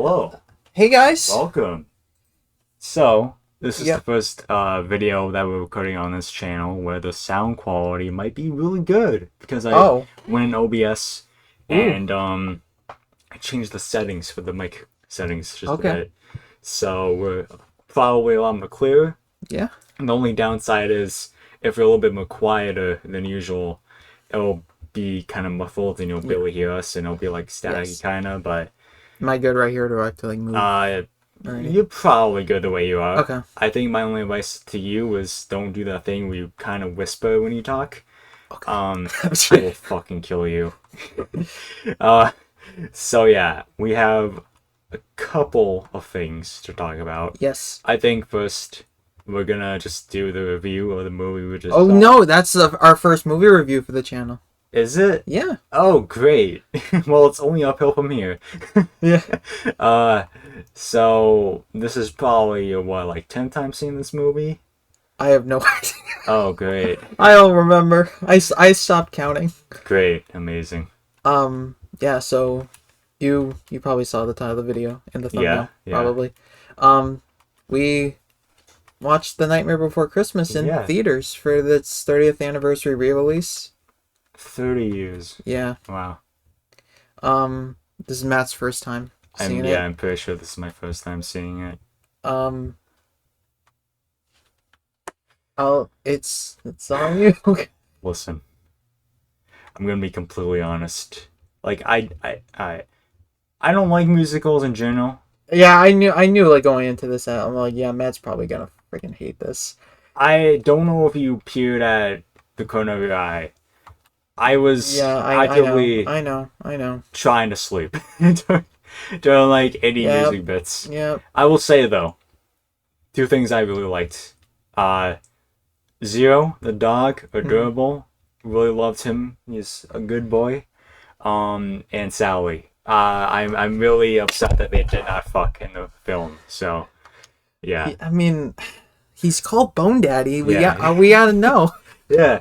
Hello. Hey guys. Welcome. So, this is the first video that we're recording on this channel where the sound quality might be really good because I went in OBS and I changed the settings for the mic settings just a bit. So, we're probably a lot more clearer. Yeah. And the only downside is if we're a little bit more quieter than usual, it'll be kind of muffled and you'll barely hear us and it'll be like staticky kind of, but... Am I good right here to actually move? You're probably good the way you are. Okay. I think my only advice to you is don't do that thing where you kind of whisper when you talk. Okay. I will fucking kill you. So yeah, we have a couple of things to talk about. Yes. I think first we're gonna just do the review of the movie we just saw. No, that's our first movie review for the channel. Is it? Yeah. Oh, great. Well, it's only uphill from here. Yeah. So this is probably what, like 10 times seeing this movie? I have no idea. Oh, great. I don't remember. I stopped counting. Great. Amazing. Yeah, so you probably saw the title of the video in the thumbnail. Yeah. Probably. We watched The Nightmare Before Christmas in theaters for its 30th anniversary re-release. 30 years. Yeah. Wow. This is Matt's first time seeing it. Yeah, I'm pretty sure this is my first time seeing it. It's on you. Listen, I'm gonna be completely honest. Like, I don't like musicals in general. Yeah, I knew like going into this. I'm like, yeah, Matt's probably gonna freaking hate this. I don't know if you peered at the corner of your eye. I was actively I know trying to sleep during like any music bits. Yeah. I will say though, two things I really liked. Zero, the dog, adorable. Really loved him. He's a good boy. And Sally. I'm really upset that they did not fuck in the film. So, yeah. I mean, he's called Bone Daddy. We gotta know. Yeah.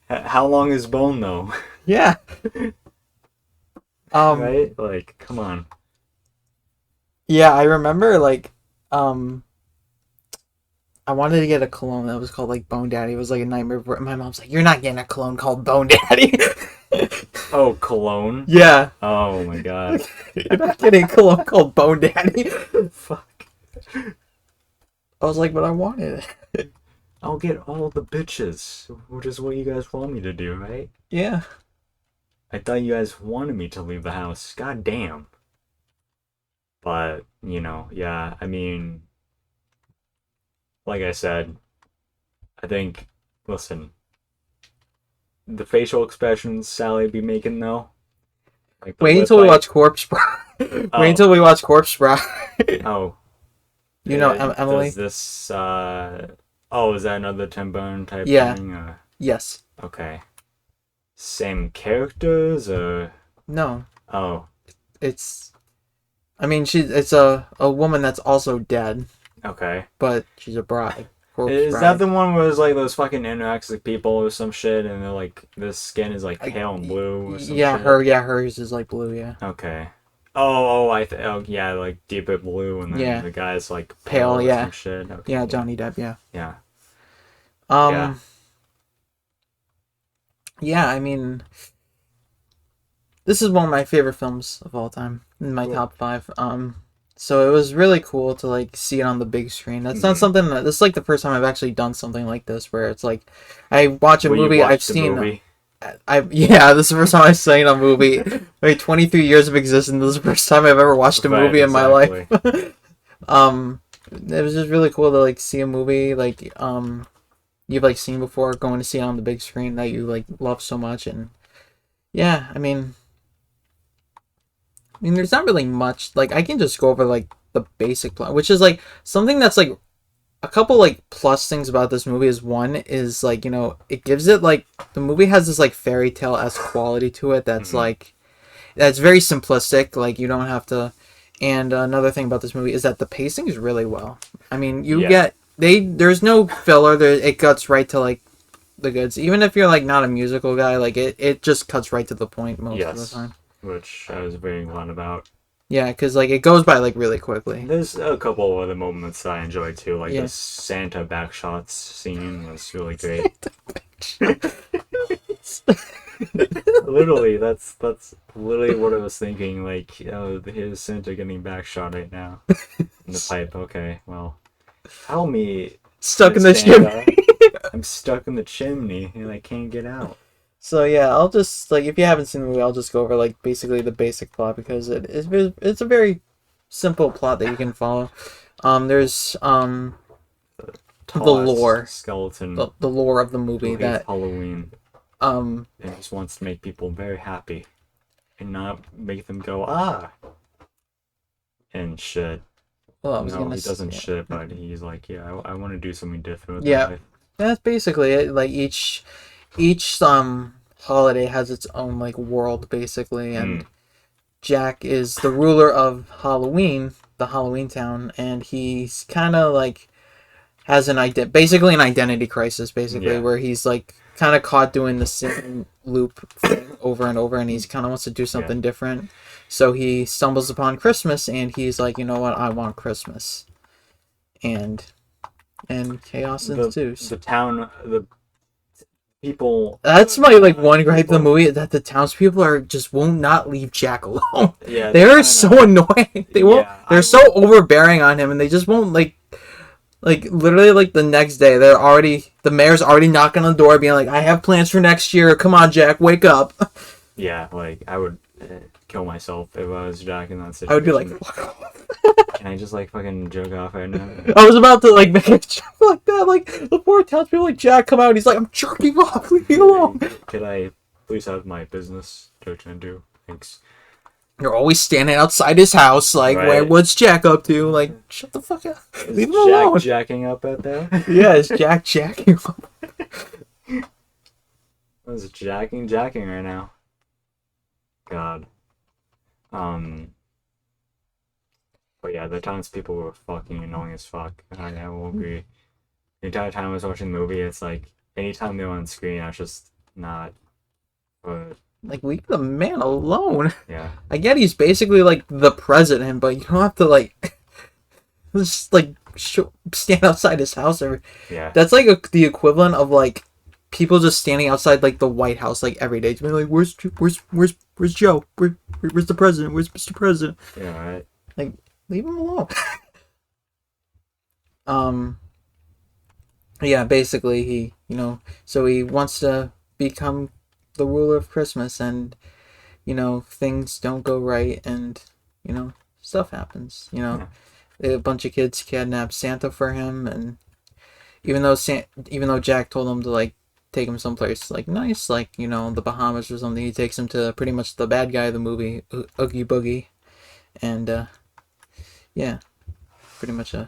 How long is Bone though? Yeah. Right? Like, come on. Yeah, I remember like I wanted to get a cologne that was called like Bone Daddy. It was like a nightmare. My mom's like, "You're not getting a cologne called Bone Daddy." Oh, cologne? Yeah. Oh my god. You're not getting a cologne called Bone Daddy. Fuck. I was like, but I wanted it. I'll get all the bitches, which is what you guys want me to do, right? Yeah. I thought you guys wanted me to leave the house. God damn. But, you know, yeah, I mean, like I said, I think, listen, the facial expressions Sally be making, though. Like wait until we watch Corpse Bride. Wait until we watch Corpse Bride. Oh. You know, Emily? Does this, oh, is that another Tim Burton type thing? Yes. Okay. Same characters, or? No. Oh. I mean, it's a woman that's also dead. Okay. But she's a bride. Is that the one where it's like those fucking anorexic people or some shit, and they're like, the skin is like pale and blue or some shit? Hers is like blue, yeah. Okay. Yeah, like deeper blue, and then the guy's like pale, or some shit. Okay, yeah, Johnny Depp, yeah. Yeah. Yeah, I mean, this is one of my favorite films of all time, in my top 5. So it was really cool to like see it on the big screen. That's not something this is like the first time I've actually done something like this, where it's like I watch a movie I've seen. This is the first time I've seen a movie. Like 23 years of existence. This is the first time I've ever watched a movie in my life. It was just really cool to like see a movie like you've like seen before, going to see it on the big screen that you like love so much. And yeah, I mean there's not really much. Like, I can just go over like the basic plot, which is like something that's like a couple like plus things about this movie. Is one is like, you know, it gives it like, the movie has this like fairy tale-esque quality to it that's like, that's very simplistic. Like, you don't have to. And another thing about this movie is that the pacing is really well. I mean, there's no filler. It cuts right to like the goods. Even if you're like not a musical guy, like it just cuts right to the point most of the time. Which I was very glad about. Yeah, because like it goes by like really quickly. There's a couple other moments that I enjoyed too, like the Santa backshots scene was really great. Literally, that's literally what I was thinking. Like, here's Santa getting backshot right now in the pipe. Okay, well, tell me, stuck in the chimney. I'm stuck in the chimney and I can't get out. So yeah, I'll just like if you haven't seen the movie, I'll just go over like basically the basic plot because it's a very simple plot that you can follow. There's the lore skeleton, the lore of the movie that Halloween. It just wants to make people very happy and not make them go and shit. Well, he doesn't shit, but he's like, yeah, I want to do something different with my life. That's basically it. Like each holiday has its own like world basically, and Jack is the ruler of Halloween, the Halloween town, and he's kind of like has basically an identity crisis, basically, where he's like kind of caught doing the same loop thing over and over, and he's kind of wants to do something different. So he stumbles upon Christmas, and he's like, you know what, I want Christmas, and chaos ensues. The town, the people. That's my like one gripe of the movie, that the townspeople won't not leave Jack alone. Yeah, they're so annoying. They won't. They're so overbearing on him, and they just won't like literally like the next day the mayor's already knocking on the door being like, I have plans for next year, come on Jack, wake up. Yeah, like I would kill myself if I was Jack in that situation. I would be like, fuck off. Can I just like fucking joke off right now? I was about to like make a joke like that, like the poor townspeople like Jack come out, he's like, I'm jerking off, leave me alone. Could I please have my business to attend to? Thanks. You're always standing outside his house, like, what's Jack up to? Like, shut the fuck up. Leave him alone. Jacking up at that? Yeah, is Jack jacking up? It's jacking right now. God. But yeah, the townspeople were fucking annoying as fuck. I will agree. The entire time I was watching the movie, it's like, anytime they were on screen, I was just not... Like, leave the man alone. Yeah. I get he's basically, like, the president, but you don't have to, like, just, like, stand outside his house. Yeah. That's, like, the equivalent of, like, people just standing outside, like, the White House, like, every day. To be like, where's Joe? Where's the president? Where's Mr. President? Yeah, right. Like, leave him alone. Yeah, basically, he wants to become the ruler of Christmas, and things don't go right, and stuff happens. A bunch of kids kidnap Santa for him, and even though Jack told him to like take him someplace like nice, like the Bahamas or something, he takes him to pretty much the bad guy of the movie, Oogie Boogie, and yeah, pretty much I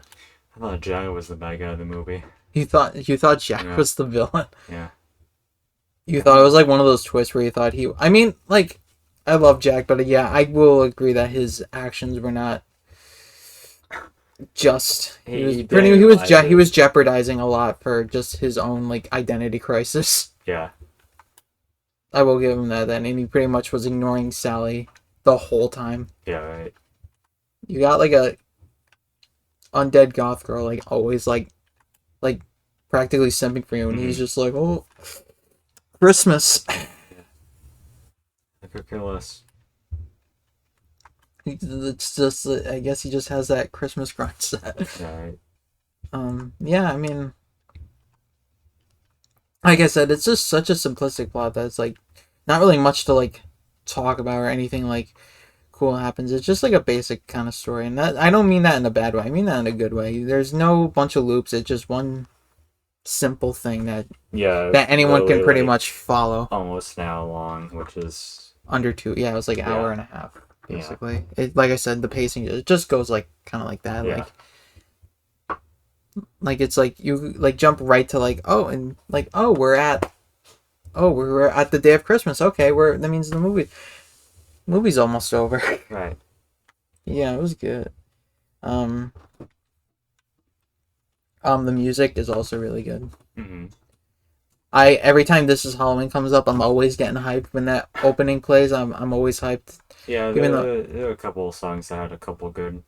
thought Jack was the bad guy of the movie. You thought Jack was the villain? Yeah. You thought it was like one of those twists where you thought I mean, like, I love Jack, but yeah, I will agree that his actions were not just. He was jeopardizing a lot for just his own like identity crisis. Yeah. I will give him that then, and he pretty much was ignoring Sally the whole time. Yeah, right. You got like a undead goth girl, like always like practically simping for you, and he's just like, oh, Christmas. I could care less. It's just, I guess he just has that Christmas grind set. Right. Yeah, I mean, like I said, it's just such a simplistic plot that it's like not really much to like talk about or anything like cool happens. It's just like a basic kind of story, and that I don't mean that in a bad way. I mean that in a good way. There's no bunch of loops. It's just one simple thing that anyone can pretty much follow. Almost an hour long, which is under 2. Yeah, it was like an hour and a half basically. It, like I said, the pacing, it just goes like kind of like that. Like it's like you like jump right to like we're at the day of Christmas. Okay, that means the movie's almost over. Right. Yeah, it was good. The music is also really good. Mm-hmm. Every time This Is Halloween comes up, I'm always getting hyped when that opening plays. I'm always hyped. Yeah, Even though there are a couple of songs that had a couple good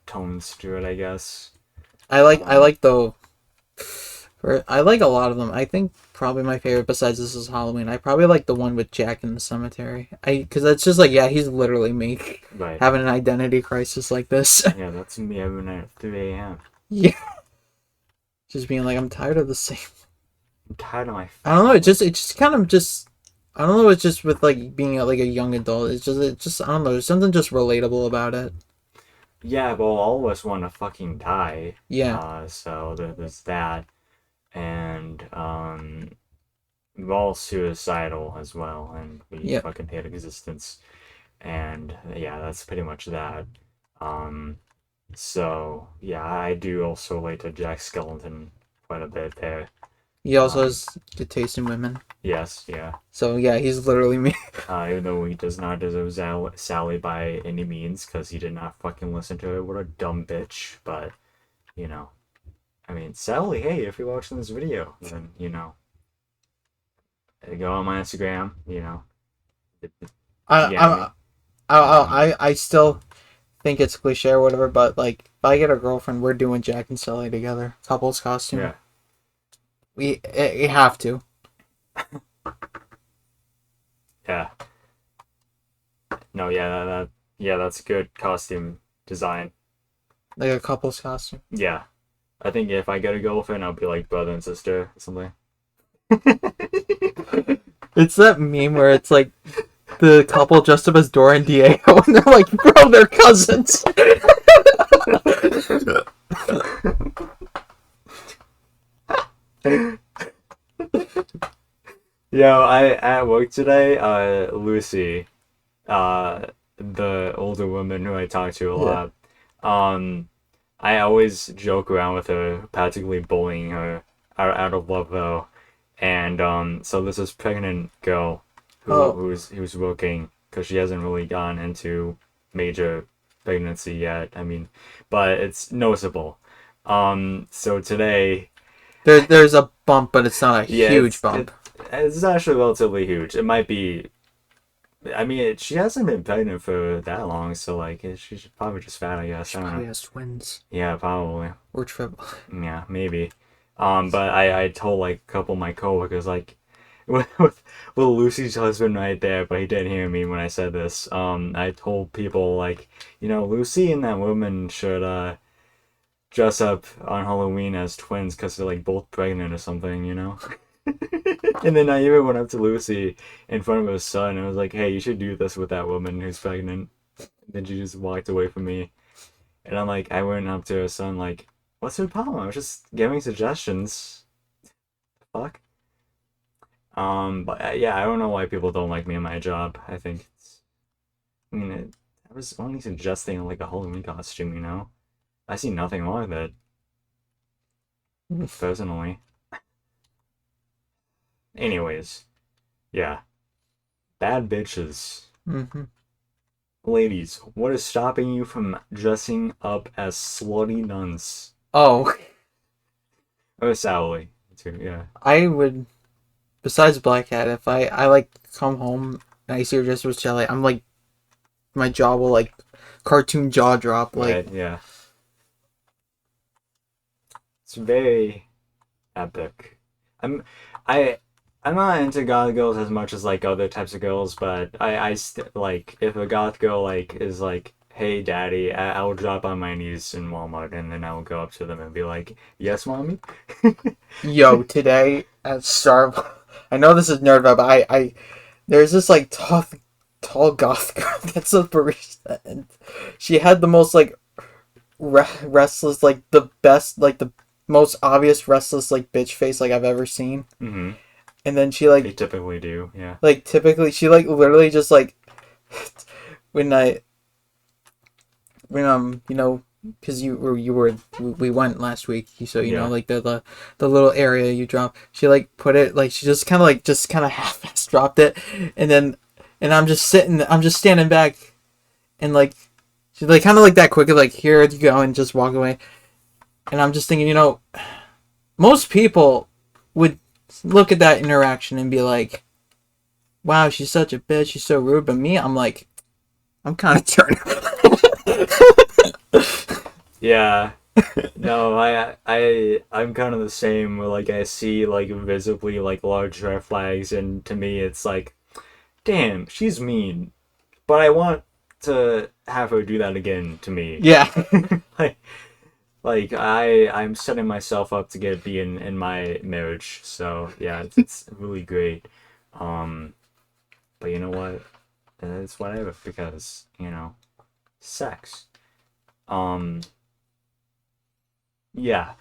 tones to it, I guess. I like though. I like a lot of them. I think probably my favorite besides This Is Halloween. I probably like the one with Jack in the cemetery. Because it's just like, yeah, he's literally me Right. having an identity crisis like this. Yeah, that's me every night at 3 a.m. Yeah, just being like, I'm tired of the same. I'm tired of my. I don't know. It just kind of just. I don't know. It's just with like being like a young adult. It just I don't know. There's something just relatable about it. Yeah, well, all of us want to fucking die. Yeah. So there's that, and we're all suicidal as well, and we Yep. fucking hate existence, and yeah, that's pretty much that. Um, so yeah, I do also relate to Jack Skellington quite a bit there. He also has good taste in women. Yes, yeah. So yeah, he's literally me. Even though he does not deserve Sally by any means, because he did not fucking listen to her. What a dumb bitch. But, you know. I mean, Sally, hey, if you're watching this video, then, you know. Go on my Instagram, you know. I, I still think it's cliche or whatever, but like if I get a girlfriend, we're doing Jack and Sally together, couples costume. Yeah. We have to. Yeah. No, yeah, that's good costume design. Like a couples costume. Yeah. I think if I get a girlfriend, I'll be like brother and sister or something. It's that meme where it's like the couple dressed up as Dora and Diego, and they're like, bro, they're cousins. Yo, I at work today, Lucy, the older woman who I talk to a lot, I always joke around with her, practically bullying her out of love though. And so there's this pregnant girl who's working because she hasn't really gone into major pregnancy yet. I mean, but it's noticeable. So today There's a bump, but it's not a huge bump. It's actually relatively huge. It might be. I mean, she hasn't been pregnant for that long, so like, she's probably just fat, I guess. She probably has twins. Yeah, probably. Or triple. Yeah, maybe. But I told like a couple of my coworkers like, with Lucy's husband right there, but he didn't hear me when I said this. I told people like, you know, Lucy and that woman should dress up on Halloween as twins because they're like both pregnant or something, you know. And then I even went up to Lucy in front of her son and was like, hey, you should do this with that woman who's pregnant. And then she just walked away from me. And I'm like, I went up to her son like, what's her problem? I was just giving suggestions. Fuck. But yeah, I don't know why people don't like me in my job. I think I was only suggesting like a Halloween costume, you know? I see nothing wrong with it. Personally. Anyways, yeah. Bad bitches. Mm-hmm. Ladies, what is stopping you from dressing up as slutty nuns? Oh. Or Sally, too, yeah. I would, besides Black Hat, if I like come home and I see her dressed with Shelly, I'm like, my jaw will like, cartoon jaw drop. Like, right, yeah. It's very epic. I'm not into goth girls as much as like other types of girls, but like if a goth girl like is like, hey daddy, I'll drop on my knees in Walmart and then I'll go up to them and be like, yes mommy. Yo, today at Starbucks, I know this is NerdVibed, but I there's this like tall goth girl that's a barista, and she had the most like restless, like the best, like the most obvious restless like bitch face like I've ever seen. Mm-hmm. And then she like... They typically do, yeah. Like, typically, she like literally just like... when you know, because we went last week, so you know, like the little area you drop, she like put it, like she just kind of half-ass dropped it, and I'm just standing back, and like she's like kind of like that quickly, like here you go, and just walk away, and I'm just thinking, you know, most people would look at that interaction and be like, wow, she's such a bitch, she's so rude, but me, I'm like, I'm kind of turned. Yeah. No, I'm kind of the same. Where, like, I see like visibly like large red flags, and to me it's like, damn, she's mean, but I want to have her do that again to me. Yeah. like, I'm setting myself up to get be in my marriage. So yeah, it's really great. But you know what? It's whatever because sex. Yeah.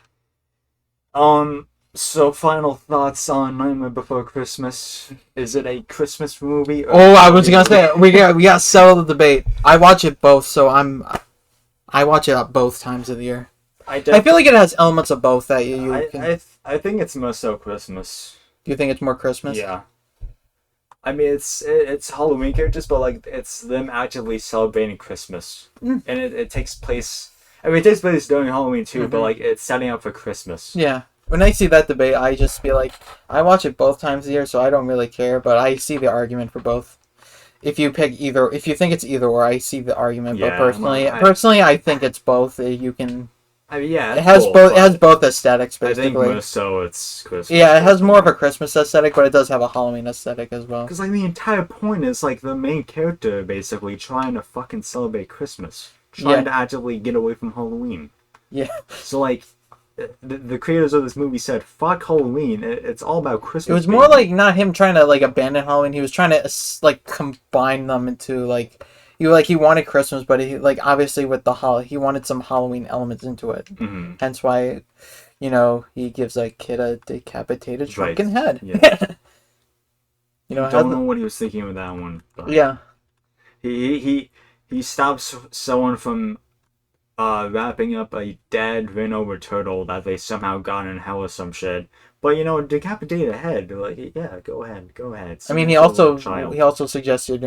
So final thoughts on Nightmare Before Christmas. Is it a Christmas movie? Oh, I was gonna say we got to settle the debate. I watch it both, so I watch it at both times of the year. I feel like it has elements of both that you can. I think it's more so Christmas. Do you think it's more Christmas? Yeah. I mean, it's Halloween characters, but like it's them actively celebrating Christmas, and it takes place. I mean, it takes place during Halloween too, but like it's setting up for Christmas. Yeah. When I see that debate, I just feel like I watch it both times a year, so I don't really care. But I see the argument for both. If you pick either, if you think it's either or, I see the argument. Yeah, but personally, I think it's both. You can. I mean, yeah, it has both. It has both aesthetics, basically. I think more so it's Christmas. Yeah, it has more of a Christmas aesthetic, but it does have a Halloween aesthetic as well. Because like the entire point is like the main character basically trying to fucking celebrate Christmas, trying to actively get away from Halloween. Yeah. So like, the creators of this movie said, "Fuck Halloween. It's all about Christmas." It was more like not him trying to like abandon Halloween. He was trying to like combine them into like. He wanted Christmas, but he like obviously with the he wanted some Halloween elements into it. Mm-hmm. Hence why, he gives a kid a decapitated shrunken head. Yeah. Don't know what he was thinking with that one. But yeah. He stops someone from wrapping up a dead Vinover turtle that they somehow got in hell or some shit. But decapitate a head. Like, yeah, go ahead. I mean, he also suggested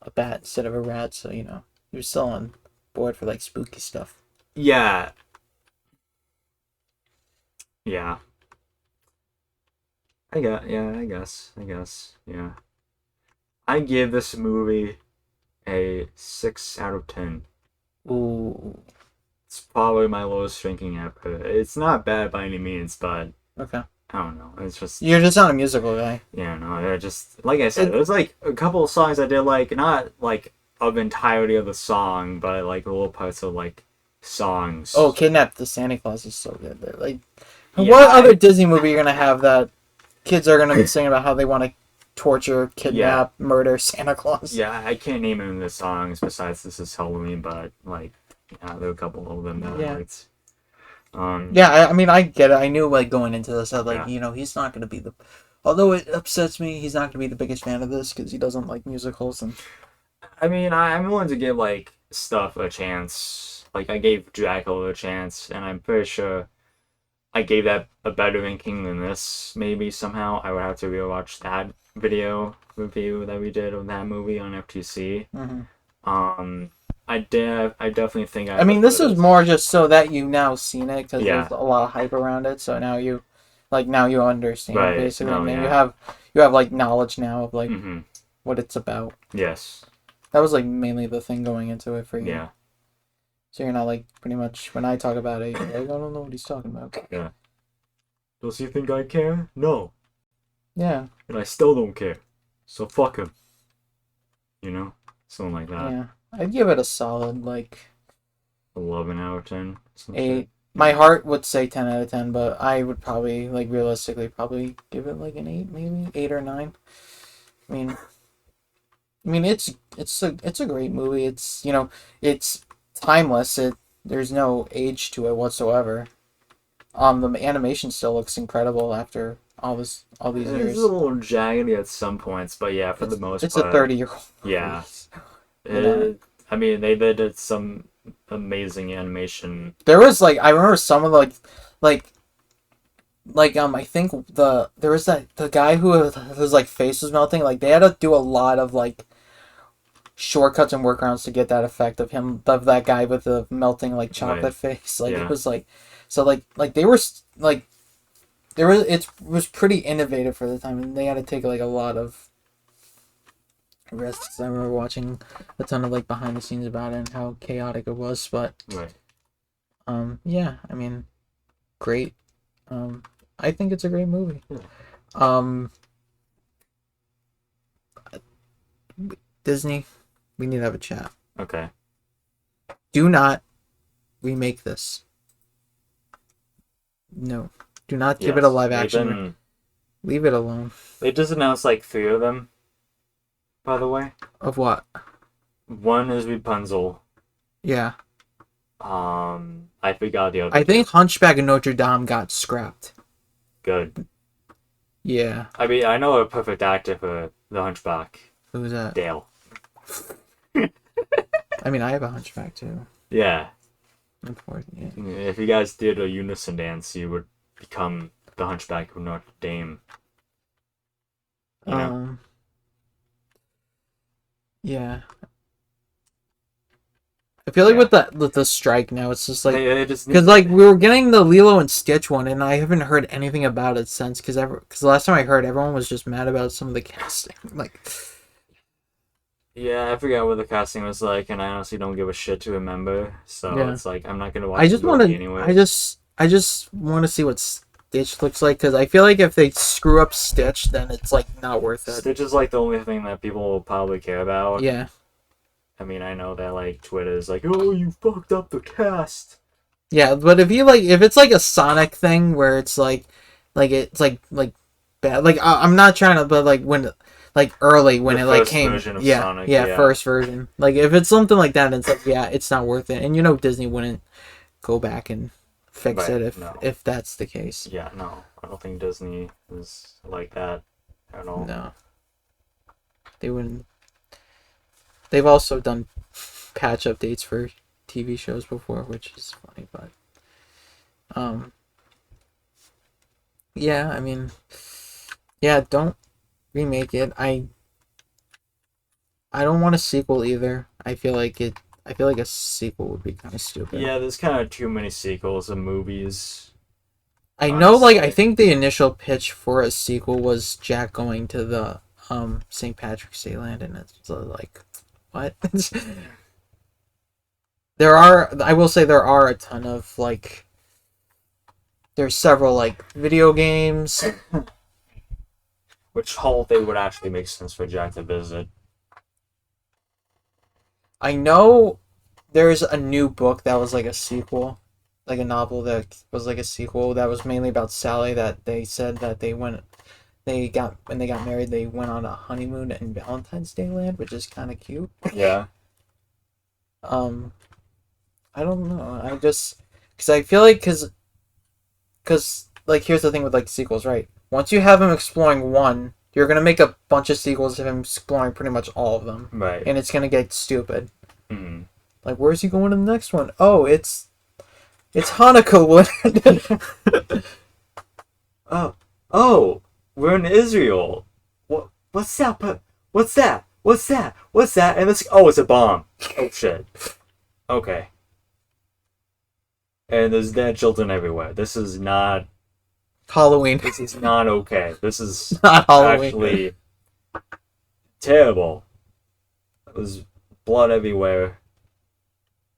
a bat instead of a rat, so he was still on board for like spooky stuff. Yeah. I guess. Yeah. I give this movie a 6 out of 10. Ooh. It's probably my lowest ranking ever. It's not bad by any means, but okay. I don't know. It's just you're just not a musical guy. Yeah, no. They're just like I said. There's like a couple of songs I did like, not like of entirety of the song, but like little parts of like songs. Oh, Kidnap the Santa Claus is so good. Like, what other Disney movie you're gonna have that kids are gonna be singing about how they want to torture, kidnap, murder Santa Claus? Yeah, I can't name any of the songs besides "This Is Halloween," but like, there are a couple of them that I liked. I mean, I get it. I knew, like, going into this, he's not going to be the... Although it upsets me, he's not going to be the biggest fan of this, because he doesn't like musicals. And I mean, I'm willing to give, like, stuff a chance. Like, I gave Dracula a chance, and I'm pretty sure I gave that a better ranking than this, maybe, somehow. I would have to rewatch that video review that we did of that movie on FTC. Mm-hmm. I definitely think I mean, this is more just so that you've now seen it, because there's a lot of hype around it, so now you understand, basically. And you have, like, knowledge now of, like, what it's about. Yes. That was, like, mainly the thing going into it for you. Yeah. So you're not, like, pretty much, when I talk about it, you're like, I don't know what he's talking about. Yeah. Does he think I care? No. Yeah. And I still don't care. So fuck him. Something like that. Yeah. I'd give it a solid, like... 11 out of 10? 8. My heart would say 10 out of 10, but I would probably, like, realistically, probably give it, like, an 8, maybe? 8 or 9. I mean, it's a great movie. It's, it's timeless. There's no age to it whatsoever. The animation still looks incredible after all these years. It's a little jagged at some points, but yeah, for the most part... It's a 30-year-old Yeah. I mean, they did some amazing animation. There was I remember some of I think there was the guy who his face was melting. Like, they had to do a lot of shortcuts and workarounds to get that effect of that guy with the melting chocolate face. It was they were it was pretty innovative for the time, and they had to take a lot of risks. I remember watching a ton of like behind the scenes about it and how chaotic it was. But yeah, I mean, great. I think it's a great movie. Disney, we need to have a chat. Okay. Do not remake this. No. Do not give it a live action. Leave it alone. They just announced like 3 of them, by the way. Of what? One is Rapunzel. Yeah. I forgot the other. I think Hunchback of Notre Dame got scrapped. Good. Yeah. I mean, I know a perfect actor for the Hunchback. Who's that? Dale. I mean, I have a Hunchback too. Yeah. Unfortunately. If you guys did a unison dance, you would become the Hunchback of Notre Dame. You know? Yeah. I feel like with the strike now, it's just like because like we were getting the Lilo and Stitch one, and I haven't heard anything about it since. Because the last time I heard, everyone was just mad about some of the casting. Like, yeah, I forgot what the casting was like, and I honestly don't give a shit to remember. So it's like I'm not gonna watch. I just want to. Anyway. I just want to see what Stitch looks like, because I feel like if they screw up Stitch, then it's like not worth it. Stitch is like the only thing that people will probably care about. Yeah. I mean, I know that like Twitter is like, oh, you fucked up the cast. Yeah, but if it's like a Sonic thing where it's like it's like bad. Like I'm not trying to, but like when early when it like came, Sonic, first version. Like if it's something like that, it's like it's not worth it. And Disney wouldn't go back and fix it if that's the case. Yeah, no, I don't think Disney is like that at all. No, they wouldn't. They've also done patch updates for TV shows before, which is funny, but yeah, I mean, yeah, don't remake it. I don't want a sequel either. I feel like a sequel would be kind of stupid. Yeah, there's kind of too many sequels of movies. I know, like, I think the initial pitch for a sequel was Jack going to the St. Patrick's Day land, and it's like, what? I will say there are a ton of, like, there's several, like, video games. Which holiday would actually make sense for Jack to visit? I know there's a new book that was like a sequel, like a novel that was like a sequel that was mainly about Sally, that they said that when they got married, they went on a honeymoon in Valentine's Day land, which is kind of cute. Yeah. I don't know. I just, because I feel like, because like, here's the thing with like sequels, right? Once you have him exploring one, you're gonna make a bunch of sequels of him exploring pretty much all of them, right? And it's gonna get stupid. Mm-hmm. Like, where's he going to the next one? Oh, it's Hanukkah wood. oh, we're in Israel. What's that? What's that? And this, it's a bomb. Oh shit. Okay. And there's dead children everywhere. This is not Halloween. This is not okay. This is not Halloween. Actually terrible. There's blood everywhere.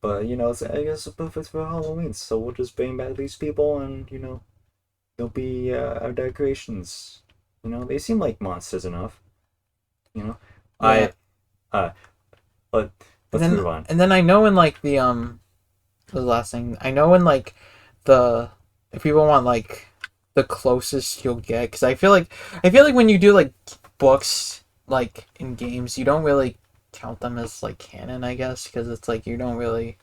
But, I guess it's perfect for Halloween. So we'll just bring back these people and, they'll be our decorations. They seem like monsters enough. Yeah. Let's move on. And then I know in, like, the last thing, I know in, like, if people want, like, the closest you'll get, because I feel like when you do, like, books, like, in games, you don't really count them as, like, canon, I guess, because it's like you don't really,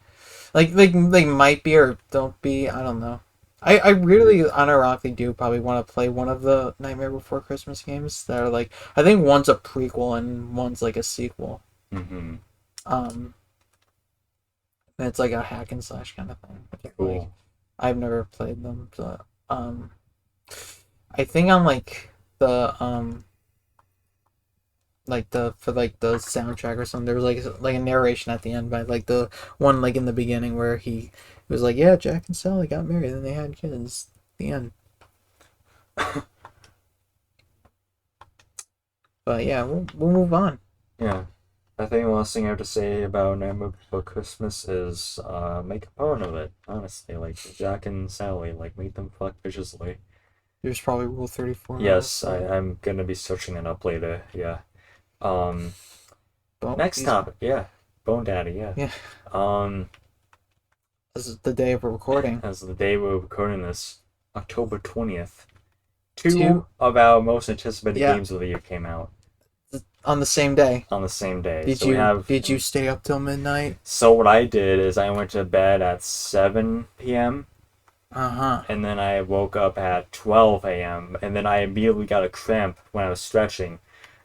like they might be or don't be. I don't know. I really unironically do probably want to play one of the Nightmare Before Christmas games that are like, I think one's a prequel and one's like a sequel. Mm-hmm. And it's like a hack and slash kind of thing. Cool. Like, I've never played them, but I think on like the for like the soundtrack or something, there was like a narration at the end by like the one like in the beginning where he was like, yeah, Jack and Sally got married and they had kids. The end. But yeah, we'll move on. Yeah. I think the last thing I have to say about Nightmare Before Christmas is make a porn of it. Honestly, like Jack and Sally, like make them fuck viciously. There's probably Rule 34. Yes, I'm gonna be searching it up later. Yeah. Um. Next topic. Yeah. Bone Daddy. Yeah. Yeah. Um. This is the day of recording. As the day we're recording this, October 20th. Two of our most anticipated games of the year came out. On the same day. On the same day. Did you stay up till midnight? So what I did is I went to bed at 7 p.m. Uh-huh. And then I woke up at 12 a.m. And then I immediately got a cramp when I was stretching.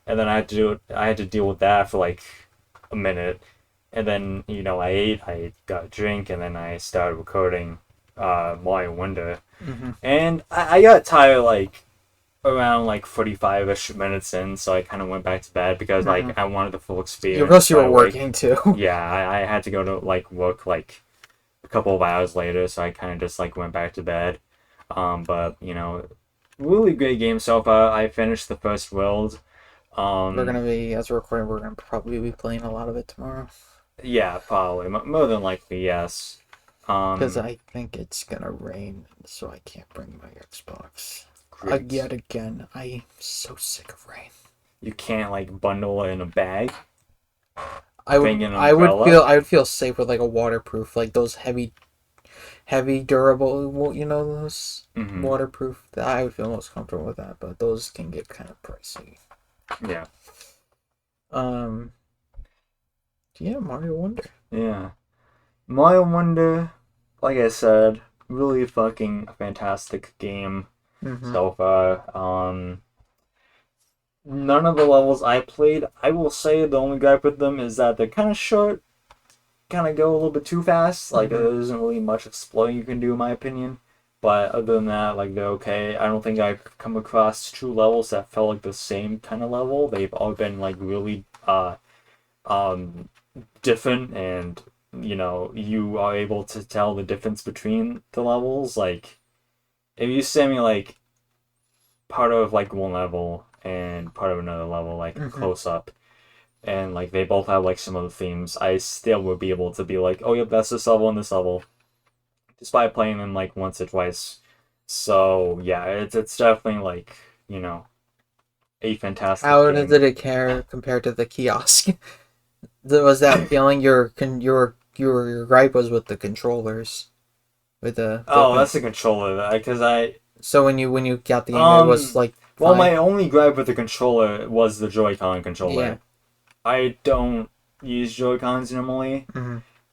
And then I had to deal with that for like a minute. And then, I ate, I got a drink, and then I started recording Mario Wonder. Mm-hmm. And I got tired like around like 45-ish minutes in, so I kind of went back to bed because like I wanted the full experience. Because you were working too. Yeah, I had to go to like work like a couple of hours later, so I kind of just like went back to bed. But really great game so far. I finished the first world. We're gonna be, as we're recording, we're gonna probably be playing a lot of it tomorrow. Yeah, probably more than likely, yes. Because I think it's gonna rain, so I can't bring my Xbox. Yet again, I'm so sick of rain. You can't like bundle it in a bag. I would feel safe with like a waterproof, like those heavy durable, those waterproof. I would feel most comfortable with that, but those can get kind of pricey. Yeah. Yeah, Mario Wonder. Yeah. Mario Wonder, like I said, really fucking fantastic game so far. None of the levels I played, I will say the only gripe with them is that they're kind of short, kind of go a little bit too fast. Like, there isn't really much exploring you can do, in my opinion. But other than that, like, they're okay. I don't think I've come across two levels that felt like the same kind of level. They've all been, like, really, different, and, you are able to tell the difference between the levels. Like, if you send me, like, part of, like, one level and part of another level, like, close up, and, like, they both have, like, similar themes, I still would be able to be like, oh, yep, that's this level and this level, just by playing them like once or twice. So yeah, it's definitely like a fantastic. How did it compare to the kiosk? Was that feeling your gripe was with the controllers, with the that's the controller because I. So when you got the game, it was like. Well, my only gripe with the controller was the Joy-Con controller. Yeah. I don't use Joy-Cons normally.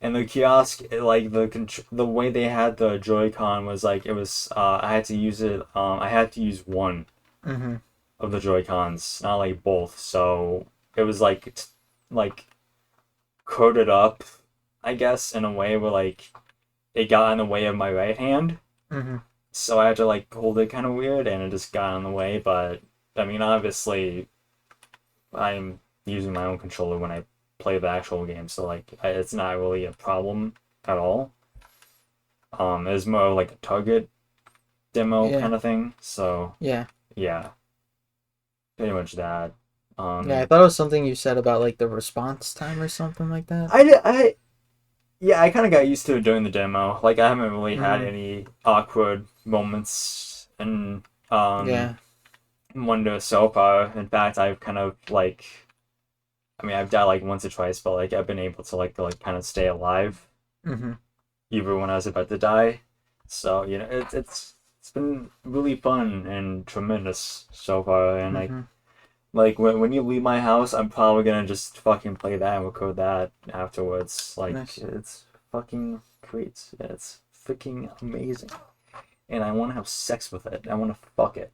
And the kiosk, like the way they had the Joy-Con was like it was. I had to use it. I had to use one of the Joy-Cons, not like both. So it was like coded up, I guess, in a way where like it got in the way of my right hand. So I had to like hold it kind of weird, and it just got in the way. But I mean, obviously, I'm using my own controller when I play the actual game, so like it's not really a problem at all. It's more like a target demo kind of thing. So yeah, pretty much that. I thought it was something you said about like the response time or something like that. I kind of got used to it during the demo. Like I haven't really had any awkward moments in Wonder so far. In fact, I've kind of like. I mean, I've died like once or twice, but like I've been able to like kind of stay alive, even when I was about to die. So it's been really fun and tremendous so far. And like when you leave my house, I'm probably gonna just fucking play that and record that afterwards. Like it's fucking great. It's freaking amazing, and I want to have sex with it. I want to fuck it.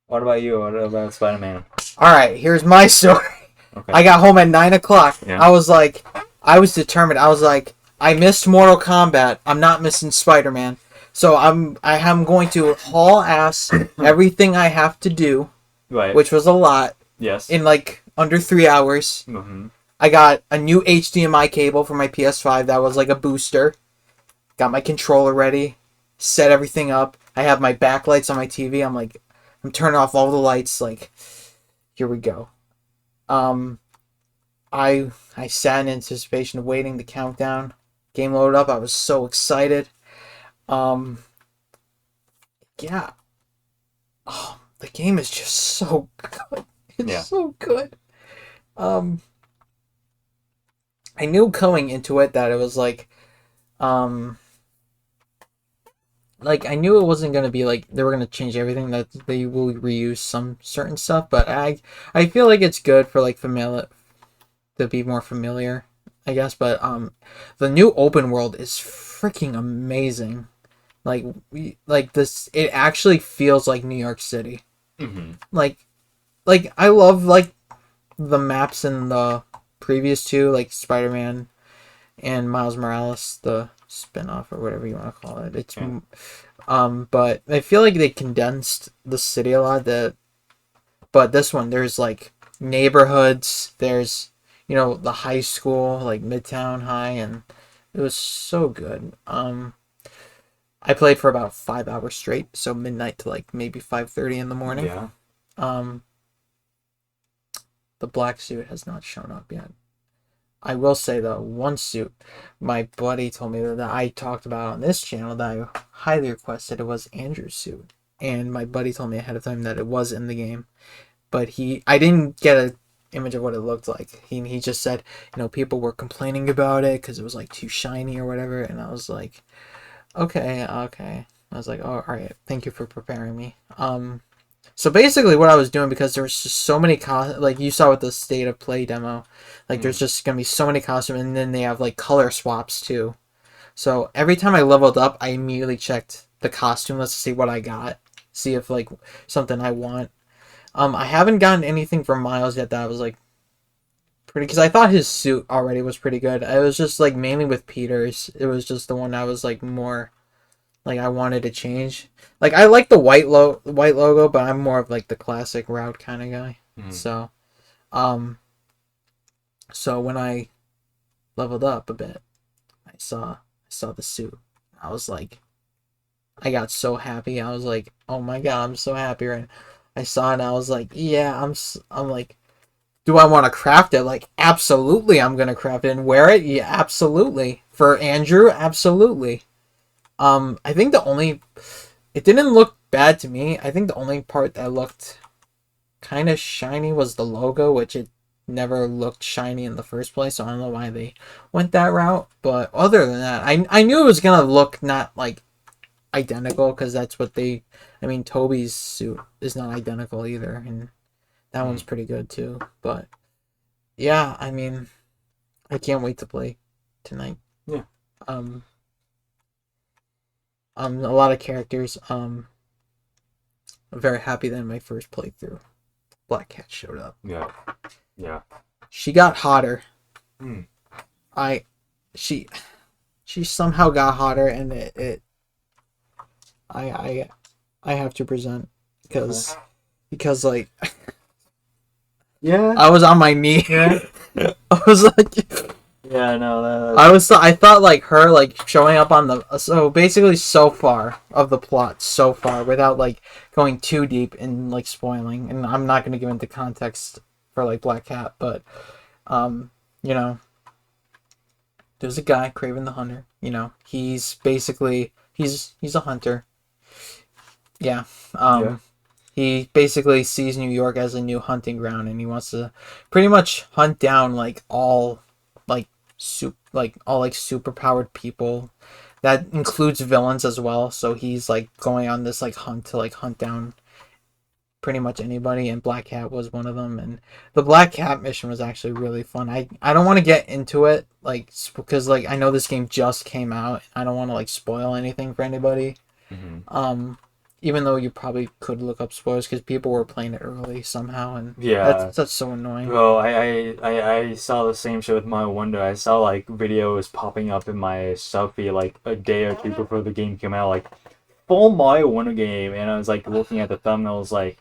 What about you? What about Spider-Man? Alright, here's my story. Okay. I got home at 9 o'clock. Yeah. I was determined. I was like, I missed Mortal Kombat. I'm not missing Spider-Man. So I am going to haul ass everything I have to do. Right. Which was a lot. Yes. In like under 3 hours. I got a new HDMI cable for my PS5 that was like a booster. Got my controller ready. Set everything up. I have my backlights on my TV. I'm turning off all the lights, like, here we go. Um, I sat in anticipation of waiting the countdown. Game loaded up. I was so excited. Um, yeah. Oh, the game is just so good. It's so good. Um, I knew going into it that it was um, like I knew it wasn't gonna be like they were gonna change everything. That they will reuse some certain stuff, but I feel like it's good for like familiar to be more familiar, I guess. But the new open world is freaking amazing. Like this, it actually feels like New York City. Mm-hmm. Like I love like the maps in the previous two, like Spider-Man and Miles Morales, the spin-off or whatever you want to call it. But I feel like they condensed the city a lot. But this one, there's like neighborhoods. There's the high school, like Midtown High, and it was so good. I played for about 5 hours straight, so midnight to like maybe 5:30 in the morning. Yeah. Um, the black suit has not shown up yet. I will say though, one suit my buddy told me that I talked about on this channel that I highly requested, it was Andrew's suit, and my buddy told me ahead of time that it was in the game, but I didn't get an image of what it looked like. He just said people were complaining about it because it was like too shiny or whatever, and I was like, okay. I was like, oh, all right, thank you for preparing me. So basically what I was doing, because there was just so many like you saw with the state of play demo, like there's just gonna be so many costumes, and then they have like color swaps too. So every time I leveled up, I immediately checked the costume list to see what I got, see if like something I want. I haven't gotten anything from Miles yet that I was like pretty, because I thought his suit already was pretty good. I was just like mainly with Peter's. It was just the one I was like more like I wanted to change. Like I like the white logo, but I'm more of like the classic route kind of guy. Mm-hmm. Um, so when I leveled up a bit, I saw the suit. I was like, I got so happy. I was like, oh my god, I'm so happy right now. I saw it and I was like, yeah, I'm like, do I want to craft it? Like, absolutely, I'm gonna craft it and wear it. Yeah, absolutely. For Andrew, absolutely. I think it didn't look bad to me. I think the only part that looked kind of shiny was the logo, which it never looked shiny in the first place. So I don't know why they went that route. But other than that, I knew it was gonna look not like identical, because that's what I mean, Toby's suit is not identical either, and that one's pretty good too. But yeah, I mean, I can't wait to play tonight. Yeah. A lot of characters. I'm very happy that in my first playthrough, Black Cat showed up. Yeah. Yeah. She got hotter. Hmm. She somehow got hotter, and I have to present because like yeah, I was on my knee. Yeah. I was like, yeah, no, I thought like her like showing up on the, so basically so far of the plot so far without like going too deep and like spoiling, and I'm not gonna give into context for like Black Cat, but you know, there's a guy, Craven the Hunter. He's basically he's a hunter. Yeah. Yeah. He basically sees New York as a new hunting ground, and he wants to pretty much hunt down like all like super powered people. That includes villains as well. So he's like going on this like hunt to like hunt down pretty much anybody, and Black Cat was one of them. And the Black Cat mission was actually really fun. I don't want to get into it like because like I know this game just came out. I don't want to like spoil anything for anybody. Mm-hmm. Even though you probably could look up spoilers because people were playing it early somehow, and yeah, that's so annoying. Well, I saw the same shit with My Wonder. I saw like videos popping up in my sub feed like a day or two before the game came out, like full My Wonder game, and I was like looking at the thumbnails, like